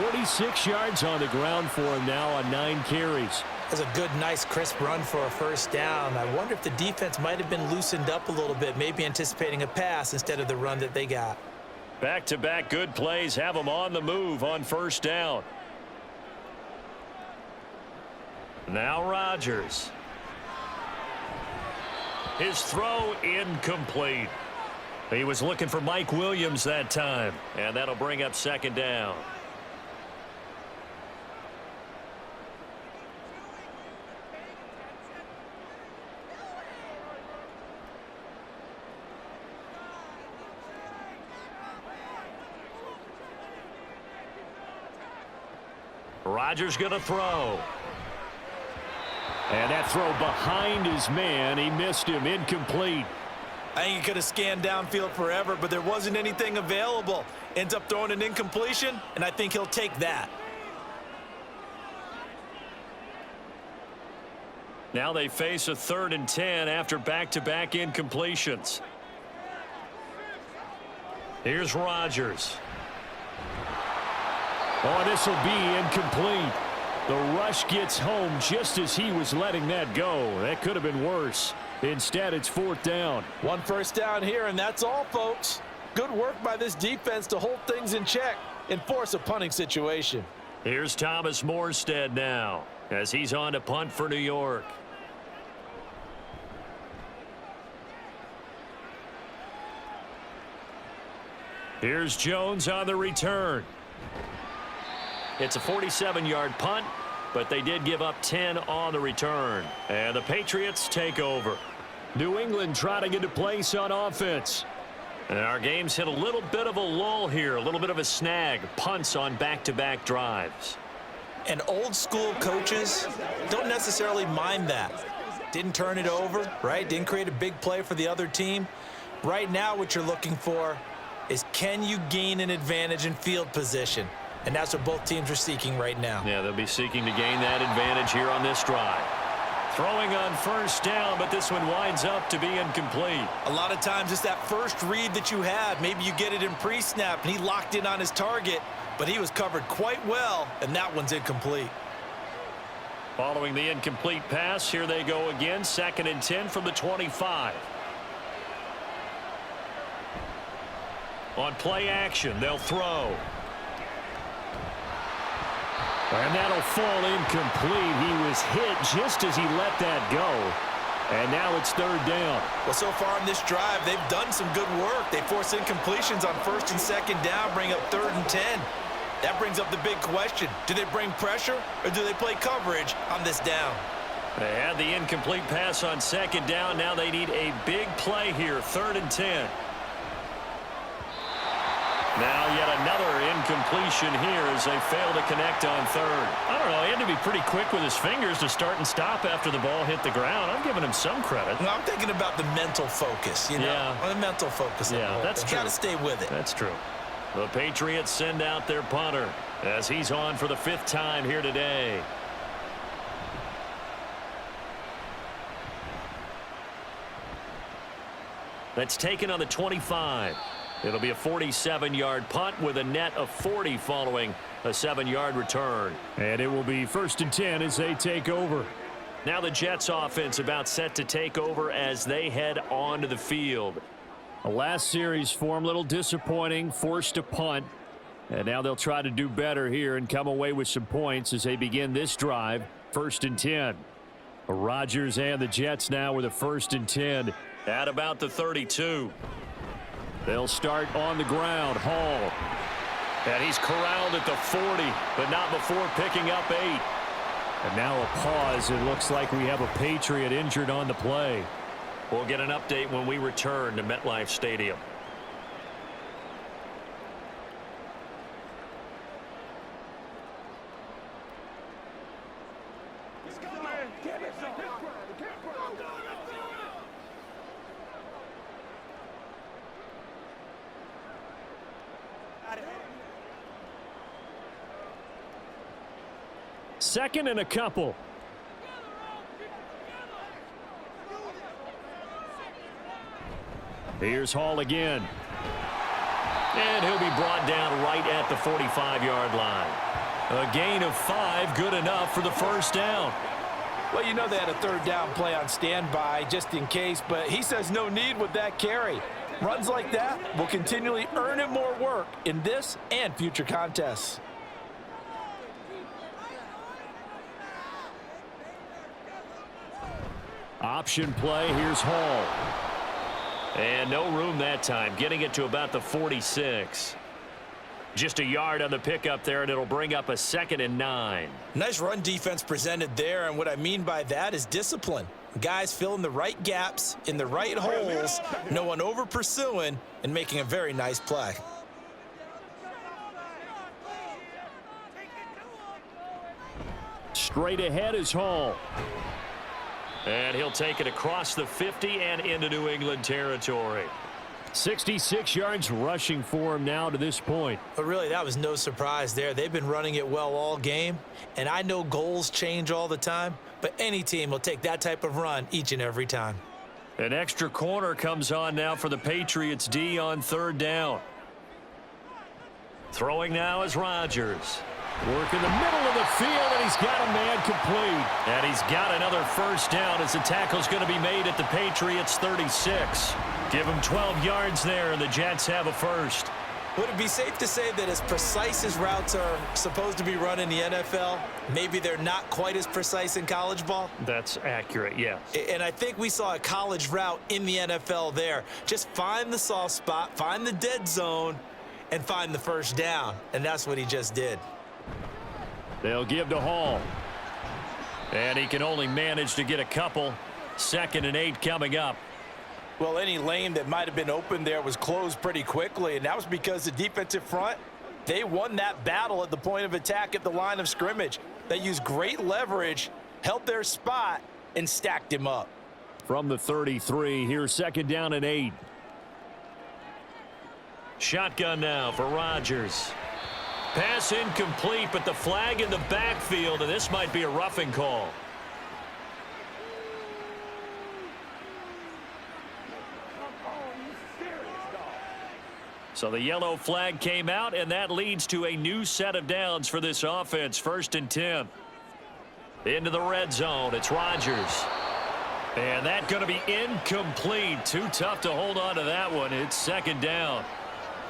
46 yards on the ground for him now on 9 carries. That's a good, nice, crisp run for a 1st down. I wonder if the defense might have been loosened up a little bit, maybe anticipating a pass instead of the run that they got. Back-to-back good plays have him on the move on 1st down. Now Rodgers. His throw incomplete. He was looking for Mike Williams that time, and that'll bring up 2nd down. Rodgers going to throw. And that throw behind his man. He missed him. Incomplete. I think he could have scanned downfield forever, but there wasn't anything available. Ends up throwing an incompletion, and I think he'll take that. Now they face a 3rd and 10 after back-to-back incompletions. Here's Rodgers. Oh, this will be incomplete. The rush gets home just as he was letting that go. That could have been worse. Instead, it's 4th down. 1 first down here, and that's all, folks. Good work by this defense to hold things in check and force a punting situation. Here's Thomas Morstead now as he's on to punt for New York. Here's Jones on the return. It's a 47-yard punt, but they did give up 10 on the return. And the Patriots take over. New England trotting into place on offense. And our game's hit a little bit of a lull here, a little bit of a snag. Punts on back-to-back drives. And old school coaches don't necessarily mind that. Didn't turn it over, right? Didn't create a big play for the other team. Right now what you're looking for is, can you gain an advantage in field position? And that's what both teams are seeking right now. Yeah, they'll be seeking to gain that advantage here on this drive. Throwing on 1st down, but this one winds up to be incomplete. A lot of times it's that first read that you have. Maybe you get it in pre-snap, and he locked in on his target, but he was covered quite well, and that one's incomplete. Following the incomplete pass, here they go again. 2nd and 10 from the 25. On play action, they'll throw. And that'll fall incomplete. He was hit just as he let that go. And now it's 3rd down. Well, so far in this drive, they've done some good work. They force incompletions on 1st and 2nd down, bring up 3rd and 10. That brings up the big question. Do they bring pressure or do they play coverage on this down? They had the incomplete pass on 2nd down. Now they need a big play here, 3rd and 10. Now yet another incompletion here as they fail to connect on third. I don't know. He had to be pretty quick with his fingers to start and stop after the ball hit the ground. I'm giving him some credit. Well, I'm thinking about the mental focus, you know. Yeah. The mental focus. Yeah, that's true. Got to stay with it. That's true. The Patriots send out their punter as he's on for the 5th time here today. That's taken on the 25. It'll be a 47-yard punt with a net of 40 following a 7-yard return. And it will be 1st and 10 as they take over. Now the Jets offense about set to take over as they head onto the field. The last series form a little disappointing, forced a punt. And now they'll try to do better here and come away with some points as they begin this drive. 1st and 10. Rodgers and the Jets now with a 1st and 10. At about the 32. They'll start on the ground. Hall. And he's corralled at the 40, but not before picking up 8. And now a pause. It looks like we have a Patriot injured on the play. We'll get an update when we return to MetLife Stadium. Second and a couple. Here's Hall again. And he'll be brought down right at the 45-yard line. A gain of 5, good enough for the 1st down. Well, you know they had a 3rd down play on standby just in case, but he says no need with that carry. Runs like that will continually earn him more work in this and future contests. Option play. Here's Hall. And no room that time, getting it to about the 46. Just a yard on the pickup there, and it'll bring up a 2nd and 9. Nice run defense presented there, and what I mean by that is discipline. Guys filling the right gaps in the right holes, no one over pursuing, and making a very nice play. Straight ahead is Hall. And he'll take it across the 50 and into New England territory. 66 yards rushing for him now to this point. But really, that was no surprise there. They've been running it well all game, and I know goals change all the time, but any team will take that type of run each and every time. An extra corner comes on now for the Patriots D on 3rd down. Throwing now is Rodgers. Work in the middle of the field, and he's got a man complete. And he's got another 1st down as the tackle's going to be made at the Patriots 36. Give him 12 yards there, and the Jets have a 1st. Would it be safe to say that as precise as routes are supposed to be run in the NFL, maybe they're not quite as precise in college ball? That's accurate, yes. And I think we saw a college route in the NFL there. Just find the soft spot, find the dead zone, and find the 1st down. And that's what he just did. They'll give to Hall. And he can only manage to get a couple. 2nd and 8 coming up. Well, any lane that might have been open there was closed pretty quickly, and that was because the defensive front, they won that battle at the point of attack at the line of scrimmage. They used great leverage, held their spot, and stacked him up. From the 33, here's 2nd down and 8. Shotgun now for Rodgers. Pass incomplete, but the flag in the backfield, and this might be a roughing call. So the yellow flag came out, and that leads to a new set of downs for this offense. 1st and 10. Into the red zone. It's Rodgers. And that's going to be incomplete. Too tough to hold on to that one. It's 2nd down.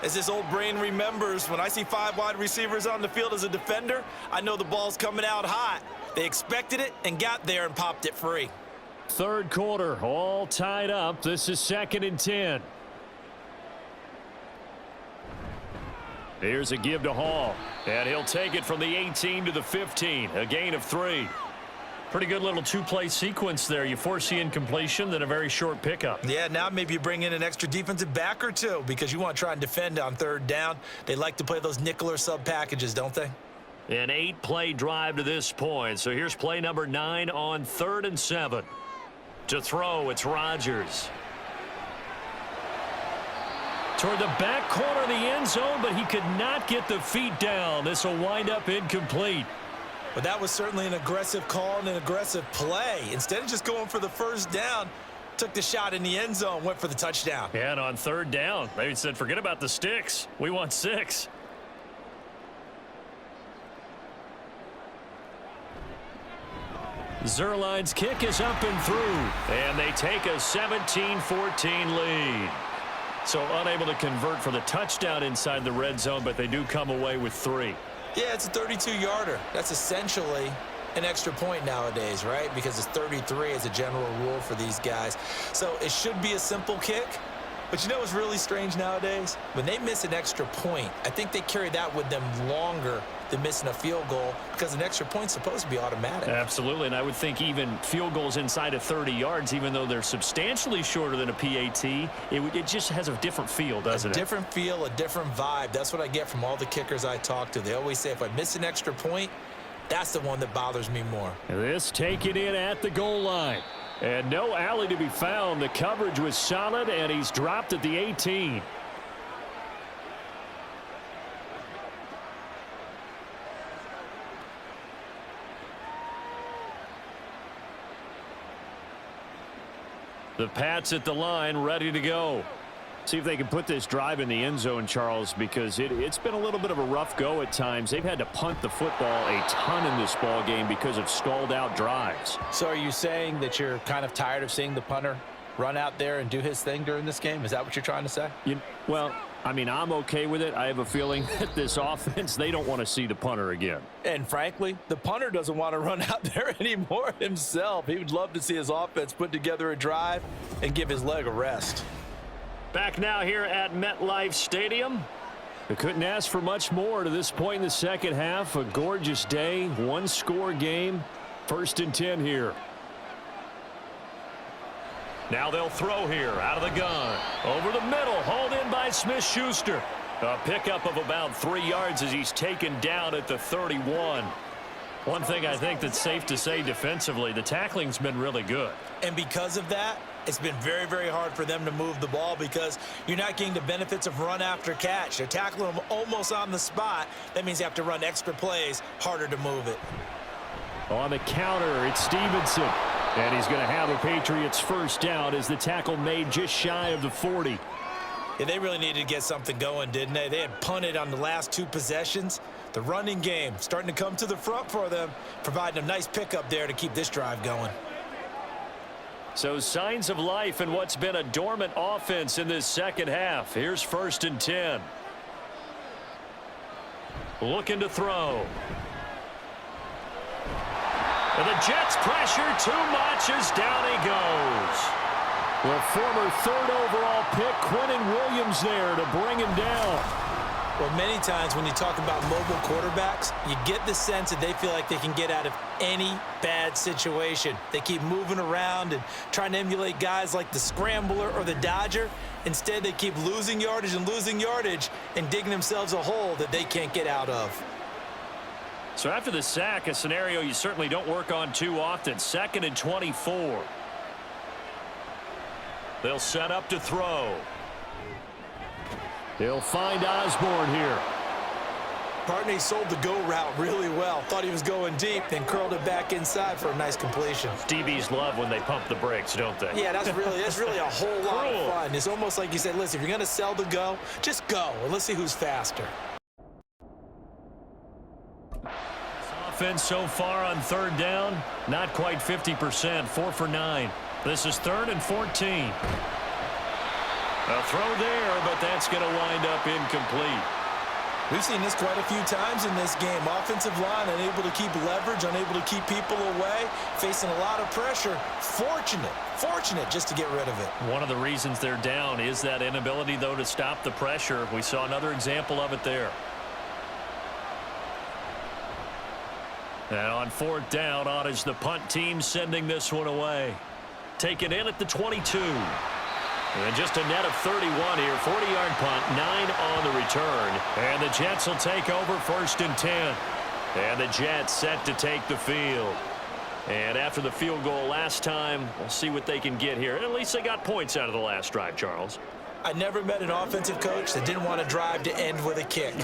As this old brain remembers, when I see 5 wide receivers on the field as a defender, I know the ball's coming out hot. They expected it and got there and popped it free. 3rd quarter, all tied up. This is 2nd and 10. Here's a give to Hall. And he'll take it from the 18 to the 15. A gain of 3. Pretty good little two-play sequence there. You force the incompletion, then a very short pickup. Yeah, now maybe you bring in an extra defensive back or two because you want to try and defend on third down. They like to play those nickel or sub packages, don't they? An 8-play drive to this point. So here's play number 9 on 3rd and 7. To throw, it's Rodgers. Toward the back corner of the end zone, but he could not get the feet down. This will wind up incomplete. But that was certainly an aggressive call and an aggressive play. Instead of just going for the first down, took the shot in the end zone, went for the touchdown. Yeah, and on 3rd down, they said, forget about the sticks. We want 6. Zerline's kick is up and through, and they take a 17-14 lead. So unable to convert for the touchdown inside the red zone, but they do come away with 3. Yeah, it's a 32-yarder. That's essentially an extra point nowadays, right? Because it's 33 as a general rule for these guys. So it should be a simple kick. But you know what's really strange nowadays? When they miss an extra point, I think they carry that with them longer than missing a field goal because an extra point's supposed to be automatic. Absolutely, and I would think even field goals inside of 30 yards, even though they're substantially shorter than a PAT, it just has a different feel, doesn't it? A different feel, a different vibe. That's what I get from all the kickers I talk to. They always say if I miss an extra point, that's the one that bothers me more. This taken in at the goal line. And no alley to be found. The coverage was solid, and he's dropped at the 18. The Pats at the line, ready to go. See if they can put this drive in the end zone, Charles, because it's been a little bit of a rough go at times. They've had to punt the football a ton in this ball game because of stalled out drives. So are you saying that you're kind of tired of seeing the punter run out there and do his thing during this game? Is that what you're trying to say? Well, I mean, I'm okay with it. I have a feeling that this offense, they don't want to see the punter again. And frankly, the punter doesn't want to run out there anymore himself. He would love to see his offense put together a drive and give his leg a rest. Back now here at MetLife Stadium. They couldn't ask for much more to this point in the second half. A gorgeous day, one-score game. 1st and 10 here. Now they'll throw here out of the gun. Over the middle, hauled in by Smith-Schuster. A pickup of about 3 yards as he's taken down at the 31. One thing I think that's safe to say defensively, the tackling's been really good. And because of that, it's been very, very hard for them to move the ball because you're not getting the benefits of run after catch. They're tackling them almost on the spot. That means you have to run extra plays, harder to move it. On the counter, it's Stevenson. And he's going to have a Patriots first down as the tackle made just shy of the 40. Yeah, they really needed to get something going, didn't they? They had punted on the last 2 possessions. The running game starting to come to the front for them, providing a nice pickup there to keep this drive going. So signs of life in what's been a dormant offense in this second half. Here's 1st and 10. Looking to throw. And the Jets pressure too much as down he goes. The former 3rd overall pick, Quentin Williams there to bring him down. Well, many times when you talk about mobile quarterbacks, you get the sense that they feel like they can get out of any bad situation. They keep moving around and trying to emulate guys like the Scrambler or the Dodger. Instead, they keep losing yardage and digging themselves a hole that they can't get out of. So after the sack, a scenario you certainly don't work on too often. 2nd and 24. They'll set up to throw. They'll find Osborne here. Partner, he sold the go route really well. Thought he was going deep, then curled it back inside for a nice completion. DBs love when they pump the brakes, don't they? Yeah, that's really a whole lot of fun. It's almost like you said, listen, if you're going to sell the go, just go, and let's see who's faster. Offense so far on 3rd down, not quite 50%, 4 for 9. This is 3rd and 14. A throw there, but that's going to wind up incomplete. We've seen this quite a few times in this game. Offensive line unable to keep leverage, unable to keep people away, facing a lot of pressure. Fortunate just to get rid of it. One of the reasons they're down is that inability, though, to stop the pressure. We saw another example of it there. And on 4th down, on is the punt team sending this one away. Taken in at the 22. And just a net of 31 here. 40-yard punt, 9 on the return. And the Jets will take over 1st and 10. And the Jets set to take the field. And after the field goal last time, we'll see what they can get here. At least they got points out of the last drive, Charles. I never met an offensive coach that didn't want to drive to end with a kick.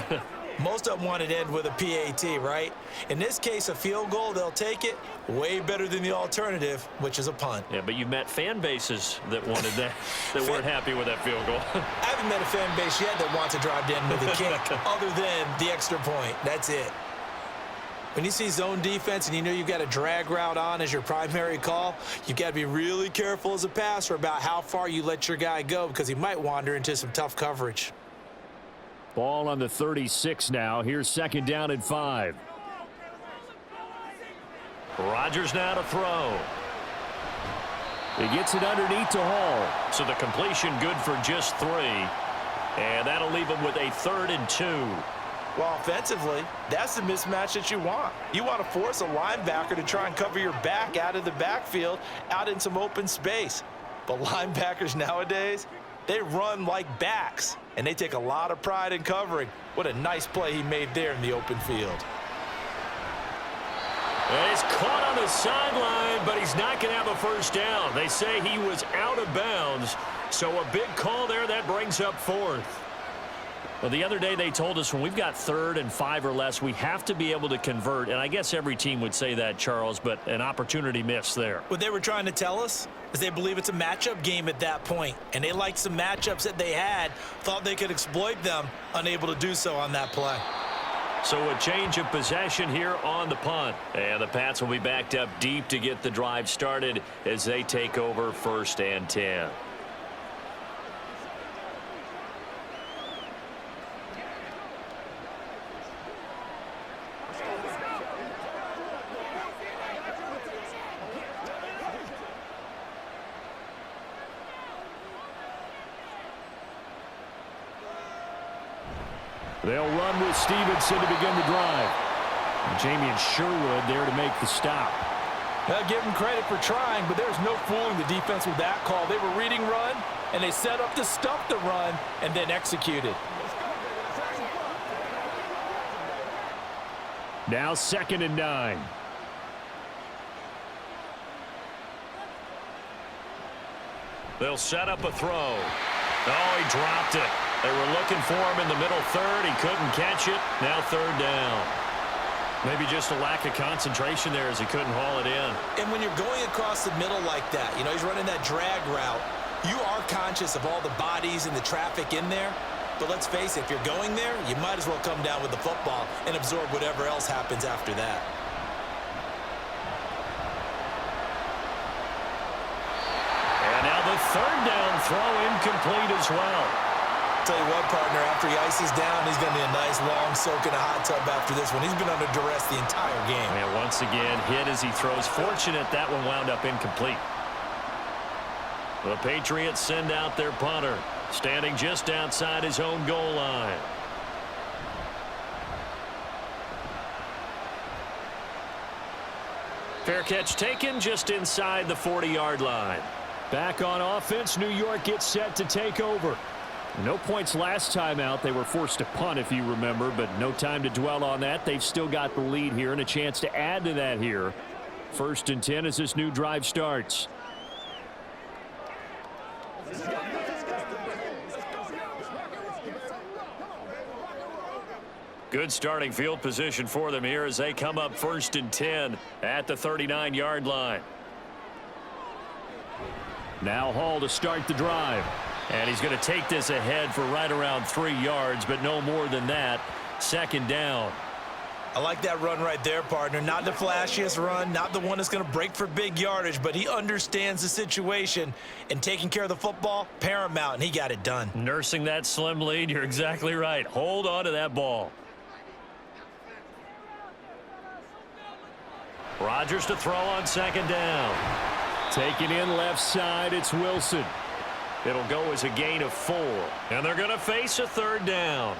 Most of them wanted to end with a PAT, right? In this case, a field goal, they'll take it. Way better than the alternative, which is a punt. Yeah, but you've met fan bases that wanted that, that weren't happy with that field goal. I haven't met a fan base yet that wants to drive to end with a kick other than the extra point. That's it. When you see zone defense and you know you've got a drag route on as your primary call, you've got to be really careful as a passer about how far you let your guy go because he might wander into some tough coverage. Ball on the 36 now. Here's 2nd down and 5. Rodgers now to throw. He gets it underneath to Hall. So the completion good for just 3. And that'll leave him with a 3rd and 2. Well, offensively, that's the mismatch that you want. You want to force a linebacker to try and cover your back out of the backfield, out in some open space. But linebackers nowadays, they run like backs, and they take a lot of pride in covering. What a nice play he made there in the open field. And he's caught on the sideline, but he's not going to have a 1st down. They say he was out of bounds, so a big call there that brings up 4th. Well, the other day they told us when we've got 3rd and 5 or less, we have to be able to convert. And I guess every team would say that, Charles, but an opportunity missed there. What they were trying to tell us is they believe it's a matchup game at that point. And they liked some matchups that they had, thought they could exploit them, unable to do so on that play. So a change of possession here on the punt. And the Pats will be backed up deep to get the drive started as they take over 1st and 10. They'll run with Stevenson to begin the drive. And Jamie and Sherwood there to make the stop. Now, give them credit for trying, but there's no fooling the defense with that call. They were reading run, and they set up to stop the run and then executed. Now 2nd and 9. They'll set up a throw. Oh, he dropped it. They were looking for him in the middle 3rd. He couldn't catch it. Now 3rd down. Maybe just a lack of concentration there as he couldn't haul it in. And when you're going across the middle like that, you know, he's running that drag route, you are conscious of all the bodies and the traffic in there. But let's face it, if you're going there, you might as well come down with the football and absorb whatever else happens after that. And now the 3rd down throw incomplete as well. Tell you what, partner, after he ices down, he's going to be a nice long soak in a hot tub after this one. He's been under duress the entire game. And once again, hit as he throws. Fortunate that one wound up incomplete. The Patriots send out their punter, standing just outside his own goal line. Fair catch taken just inside the 40-yard line. Back on offense, New York gets set to take over. No points last time out. They were forced to punt, if you remember, but no time to dwell on that. They've still got the lead here and a chance to add to that here. 1st and 10 as this new drive starts. Good starting field position for them here as they come up 1st and 10 at the 39-yard line. Now Hall to start the drive. And he's going to take this ahead for right around 3 yards, but no more than that. 2nd down. I like that run right there, partner. Not the flashiest run, not the one that's going to break for big yardage, but he understands the situation, and taking care of the football, paramount, and he got it done. Nursing that slim lead, you're exactly right. Hold on to that ball. Rodgers to throw on 2nd down. Taking in left side, it's Wilson. It'll go as a gain of 4. And they're going to face a 3rd down.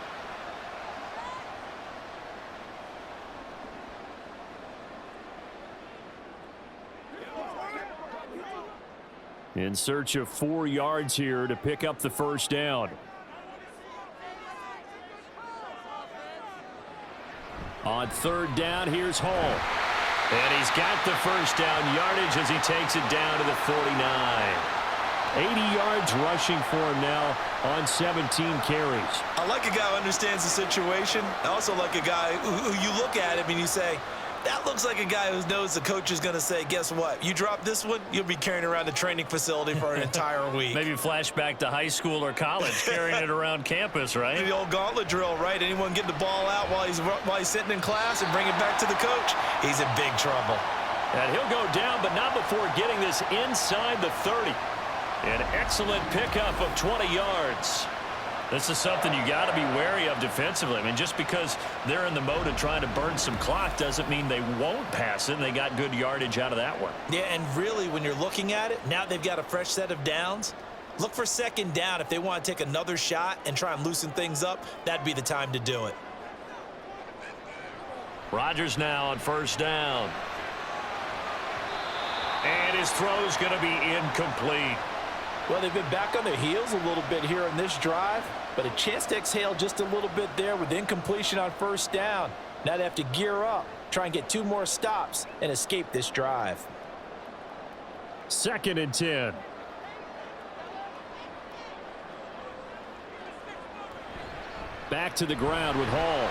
In search of 4 yards here to pick up the first down. On third down, here's Hall. And he's got the first down yardage as he takes it down to the 49. 80 yards rushing for him now on 17 carries. I like a guy who understands the situation. I also like a guy who you look at him and you say, that looks like a guy who knows the coach is going to say, guess what? You drop this one, you'll be carrying around the training facility for an entire week. Maybe flashback to high school or college, carrying it around campus, right? The old gauntlet drill, right? Anyone get the ball out while he's sitting in class and bring it back to the coach, he's in big trouble. And he'll go down, but not before getting this inside the 30. An excellent pickup of 20 yards. This is something you got to be wary of defensively. I mean, just because they're in the mode of trying to burn some clock doesn't mean they won't pass it, and they got good yardage out of that one. Yeah, and really, when you're looking at it, now they've got a fresh set of downs. Look for second down. If they want to take another shot and try and loosen things up, that'd be the time to do it. Rodgers now on first down. And his throw's going to be incomplete. Well, they've been back on their heels a little bit here on this drive, but a chance to exhale just a little bit there with incompletion on first down. Now they have to gear up, try and get 2 more stops, and escape this drive. 2nd and 10. Back to the ground with Hall.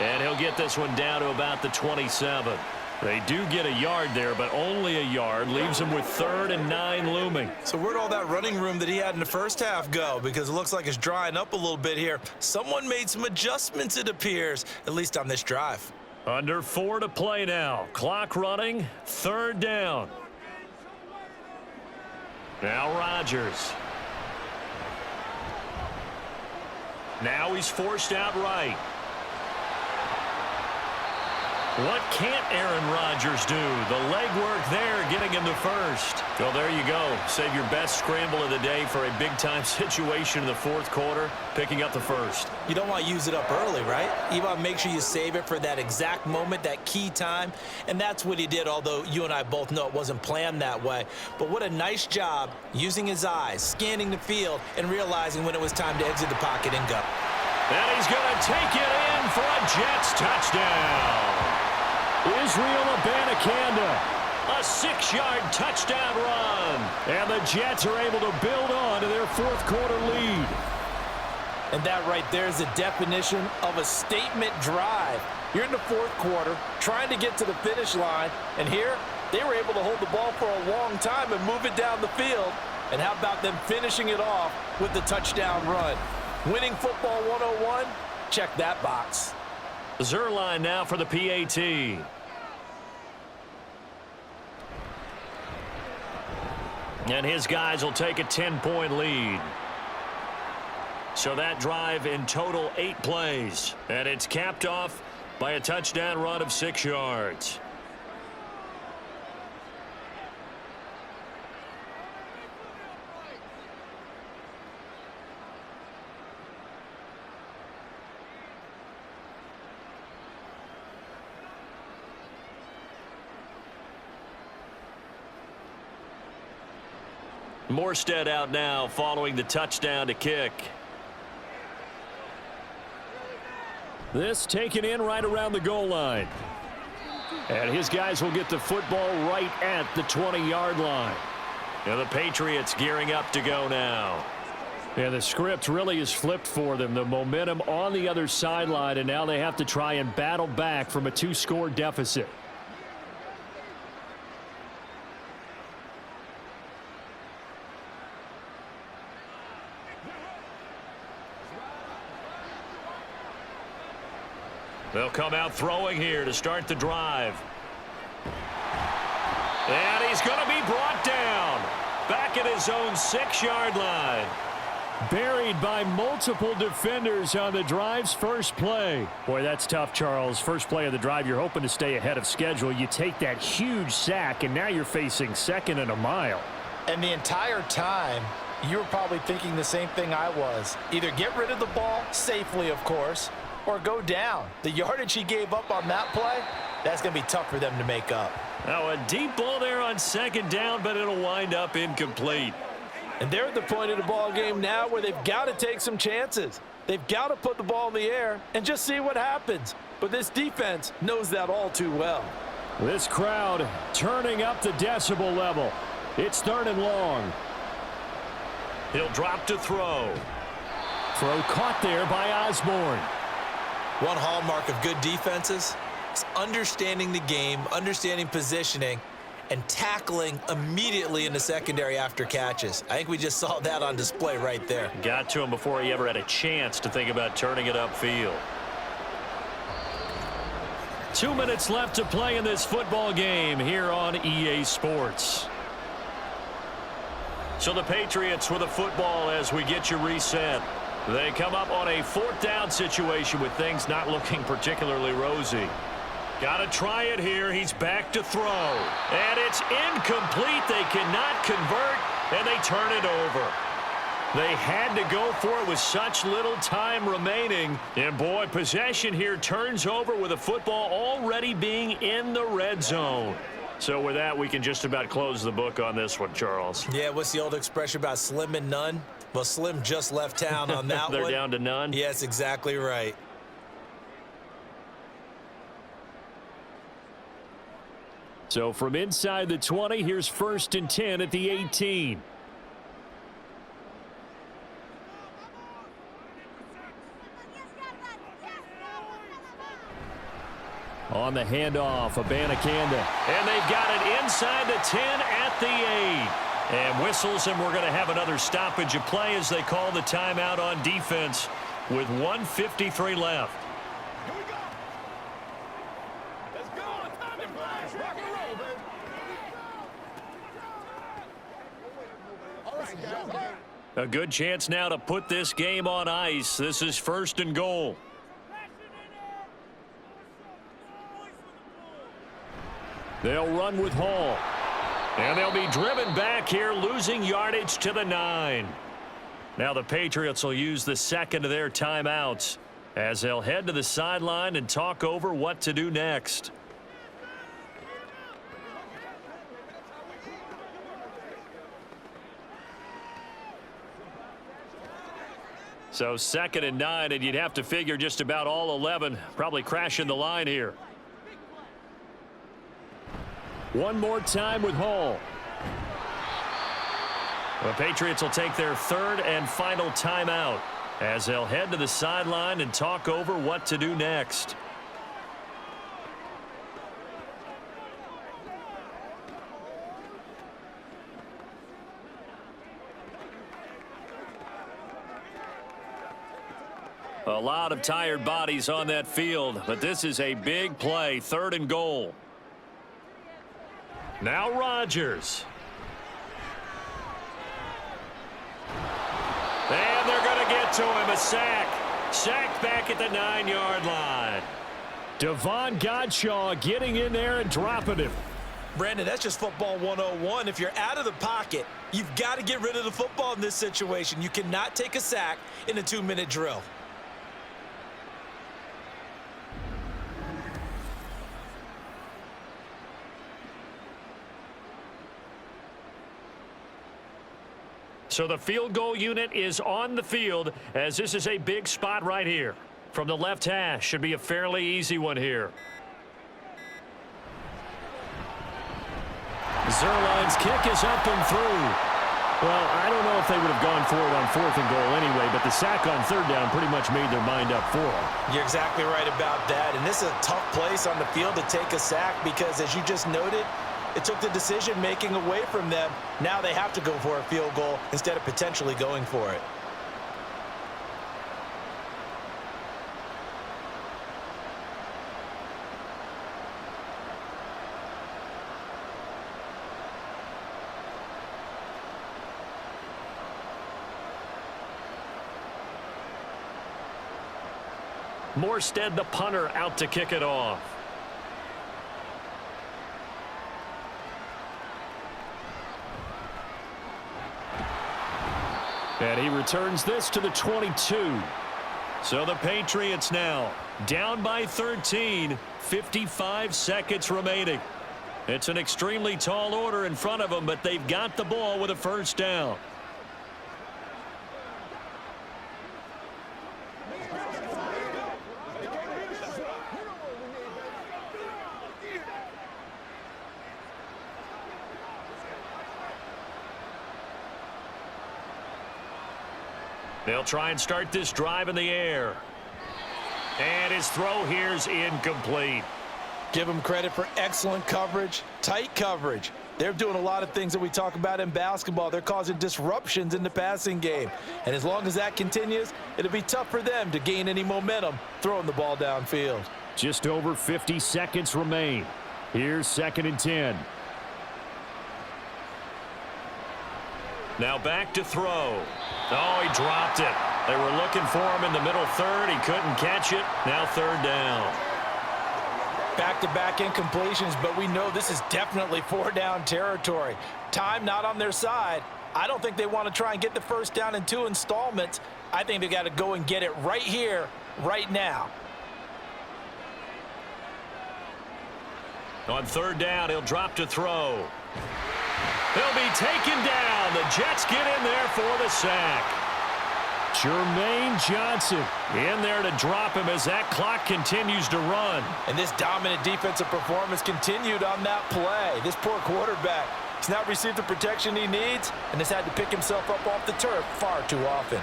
And he'll get this one down to about the 27. They do get a yard there, but only a yard. Leaves them with 3rd and 9 looming. So where'd all that running room that he had in the first half go? Because it looks like it's drying up a little bit here. Someone made some adjustments, it appears, at least on this drive. Under 4 to play now. Clock running. 3rd down. Now Rodgers. Now he's forced out right. What can't Aaron Rodgers do? The legwork there, getting him the first. Well, there you go. Save your best scramble of the day for a big-time situation in the 4th quarter, picking up the first. You don't want to use it up early, right? You want to make sure you save it for that exact moment, that key time, and that's what he did, although you and I both know it wasn't planned that way. But what a nice job using his eyes, scanning the field, and realizing when it was time to exit the pocket and go. And he's going to take it in for a Jets touchdown. Israel Abanikanda. A 6-yard touchdown run. And the Jets are able to build on to their 4th quarter lead. And that right there is the definition of a statement drive. You're in the 4th quarter, trying to get to the finish line, and here they were able to hold the ball for a long time and move it down the field. And how about them finishing it off with the touchdown run? Winning football 101? Check that box. Zerline now for the PAT. And his guys will take a 10-point lead. So that drive in total 8 plays. And it's capped off by a touchdown run of 6 yards. Morstead out now following the touchdown to kick. This taken in right around the goal line. And his guys will get the football right at the 20-yard line. Now the Patriots gearing up to go now. And the script really is flipped for them. The momentum on the other sideline, and now they have to try and battle back from a 2-score deficit. They'll come out throwing here to start the drive. And he's going to be brought down. Back at his own 6-yard line. Buried by multiple defenders on the drive's first play. Boy, that's tough, Charles. First play of the drive, you're hoping to stay ahead of schedule. You take that huge sack, and now you're facing 2nd and a mile. And the entire time, you were probably thinking the same thing I was. Either get rid of the ball, safely, of course, or go down. The yardage he gave up on that play, that's going to be tough for them to make up. Now a deep ball there on second down, but it'll wind up incomplete. And they're at the point of the ball game now where they've got to take some chances. They've got to put the ball in the air and just see what happens. But this defense knows that all too well. This crowd turning up the decibel level. It's 3rd and long. He'll drop to throw. Throw caught there by Osborne. One hallmark of good defenses is understanding the game, understanding positioning, and tackling immediately in the secondary after catches. I think we just saw that on display right there. Got to him before he ever had a chance to think about turning it upfield. 2 minutes left to play in this football game here on EA Sports. So the Patriots with a football as we get you reset. They come up on a 4th down situation with things not looking particularly rosy. Got to try it here. He's back to throw. And it's incomplete. They cannot convert, and they turn it over. They had to go for it with such little time remaining. And, boy, possession here turns over with a football already being in the red zone. So with that, we can just about close the book on this one, Charles. Yeah, what's the old expression about slim and none? Well, Slim just left town on that They're one. down to none? Yes, exactly right. So from inside the 20, here's 1st and 10 at the 18. On the handoff, Abanikanda. And they've got it inside the 10 at the 8. And whistles, and we're going to have another stoppage of play as they call the timeout on defense with 1:53 left. Here we go. Let's go. Time to play. Rock and roll, baby. All right, guys. A good chance now to put this game on ice. This is 1st and goal. They'll run with Hall. And they'll be driven back here, losing yardage to the 9. Now the Patriots will use the 2nd of their timeouts as they'll head to the sideline and talk over what to do next. So 2nd and 9, and you'd have to figure just about all 11 probably crashing the line here. One more time with Hall. The Patriots will take their 3rd and final timeout as they'll head to the sideline and talk over what to do next. A lot of tired bodies on that field, but this is a big play, 3rd and goal. Now Rodgers. And they're going to get to him. A sack. Sacked back at the 9-yard line. Devon Godshaw getting in there and dropping him. Brandon, that's just football 101. If you're out of the pocket, you've got to get rid of the football in this situation. You cannot take a sack in a 2-minute drill. So the field goal unit is on the field as this is a big spot right here. From the left hash, should be a fairly easy one here. Zerline's kick is up and through. Well, I don't know if they would have gone for it on 4th and goal anyway, but the sack on 3rd down pretty much made their mind up for it. You're exactly right about that. And this is a tough place on the field to take a sack because, as you just noted, it took the decision-making away from them. Now they have to go for a field goal instead of potentially going for it. Morstead, the punter, out to kick it off. And he returns this to the 22. So the Patriots now down by 13, 55 seconds remaining. It's an extremely tall order in front of them, but they've got the ball with a first down. They'll try and start this drive in the air. And his throw here's incomplete. Give them credit for excellent coverage, tight coverage. They're doing a lot of things that we talk about in basketball. They're causing disruptions in the passing game. And as long as that continues, it'll be tough for them to gain any momentum throwing the ball downfield. Just over 50 seconds remain. Here's 2nd and 10. Now back to throw. Oh, he dropped it. They were looking for him in the middle third. He couldn't catch it. Now 3rd down. Back-to-back incompletions, but we know this is definitely 4-down territory. Time not on their side. I don't think they want to try and get the first down in 2 installments. I think they got to go and get it right here, right now. On 3rd down, he'll drop to throw. He'll be taken down. The Jets get in there for the sack. Jermaine Johnson In there to drop him as that clock continues to run. And this dominant defensive performance continued on that play. This poor quarterback, he's not received the protection he needs and has had to pick himself up off the turf far too often.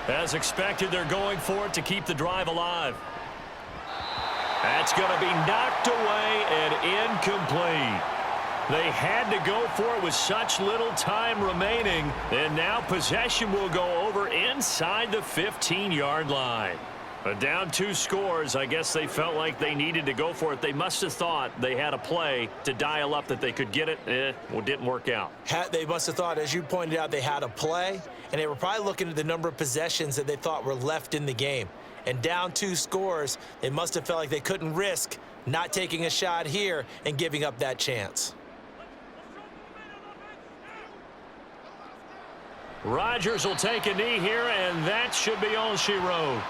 As expected, they're going for it to keep the drive alive. That's going to be knocked away and incomplete. They had to go for it with such little time remaining, and now possession will go over inside the 15-yard line. But down 2 scores, I guess they felt like they needed to go for it. They must have thought they had a play to dial up that they could get it. Well, it didn't work out. They must have thought, as you pointed out, they had a play, and they were probably looking at the number of possessions that they thought were left in the game. And down 2 scores, they must have felt like they couldn't risk not taking a shot here and giving up that chance. Rodgers will take a knee here, and that should be all she wrote.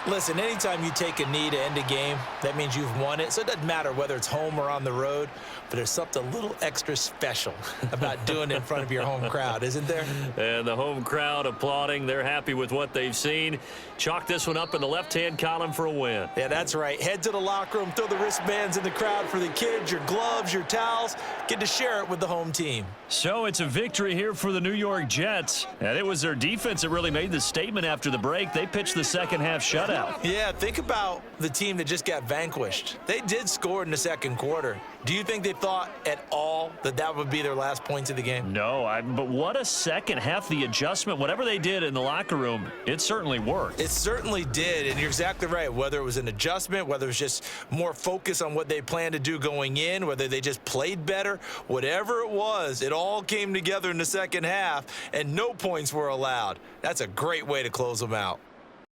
Listen, anytime you take a knee to end a game, that means you've won it. So it doesn't matter whether it's home or on the road, but there's something a little extra special about doing it in front of your home crowd, isn't there? And the home crowd applauding. They're happy with what they've seen. Chalk this one up in the left-hand column for a win. Yeah, that's right. Head to the locker room, throw the wristbands in the crowd for the kids, your gloves, your towels. Get to share it with the home team. So it's a victory here for the New York Jets. And it was their defense that really made the statement after the break. They pitched the second-half shutout. Yeah, think about the team that just got vanquished. They did score in the second quarter. Do you think they thought at all that that would be their last points of the game? No, but what a second half. The adjustment, whatever they did in the locker room, it certainly worked. It certainly did, and you're exactly right. Whether it was an adjustment, whether it was just more focus on what they planned to do going in, whether they just played better, whatever it was, it all came together in the second half, and no points were allowed. That's a great way to close them out.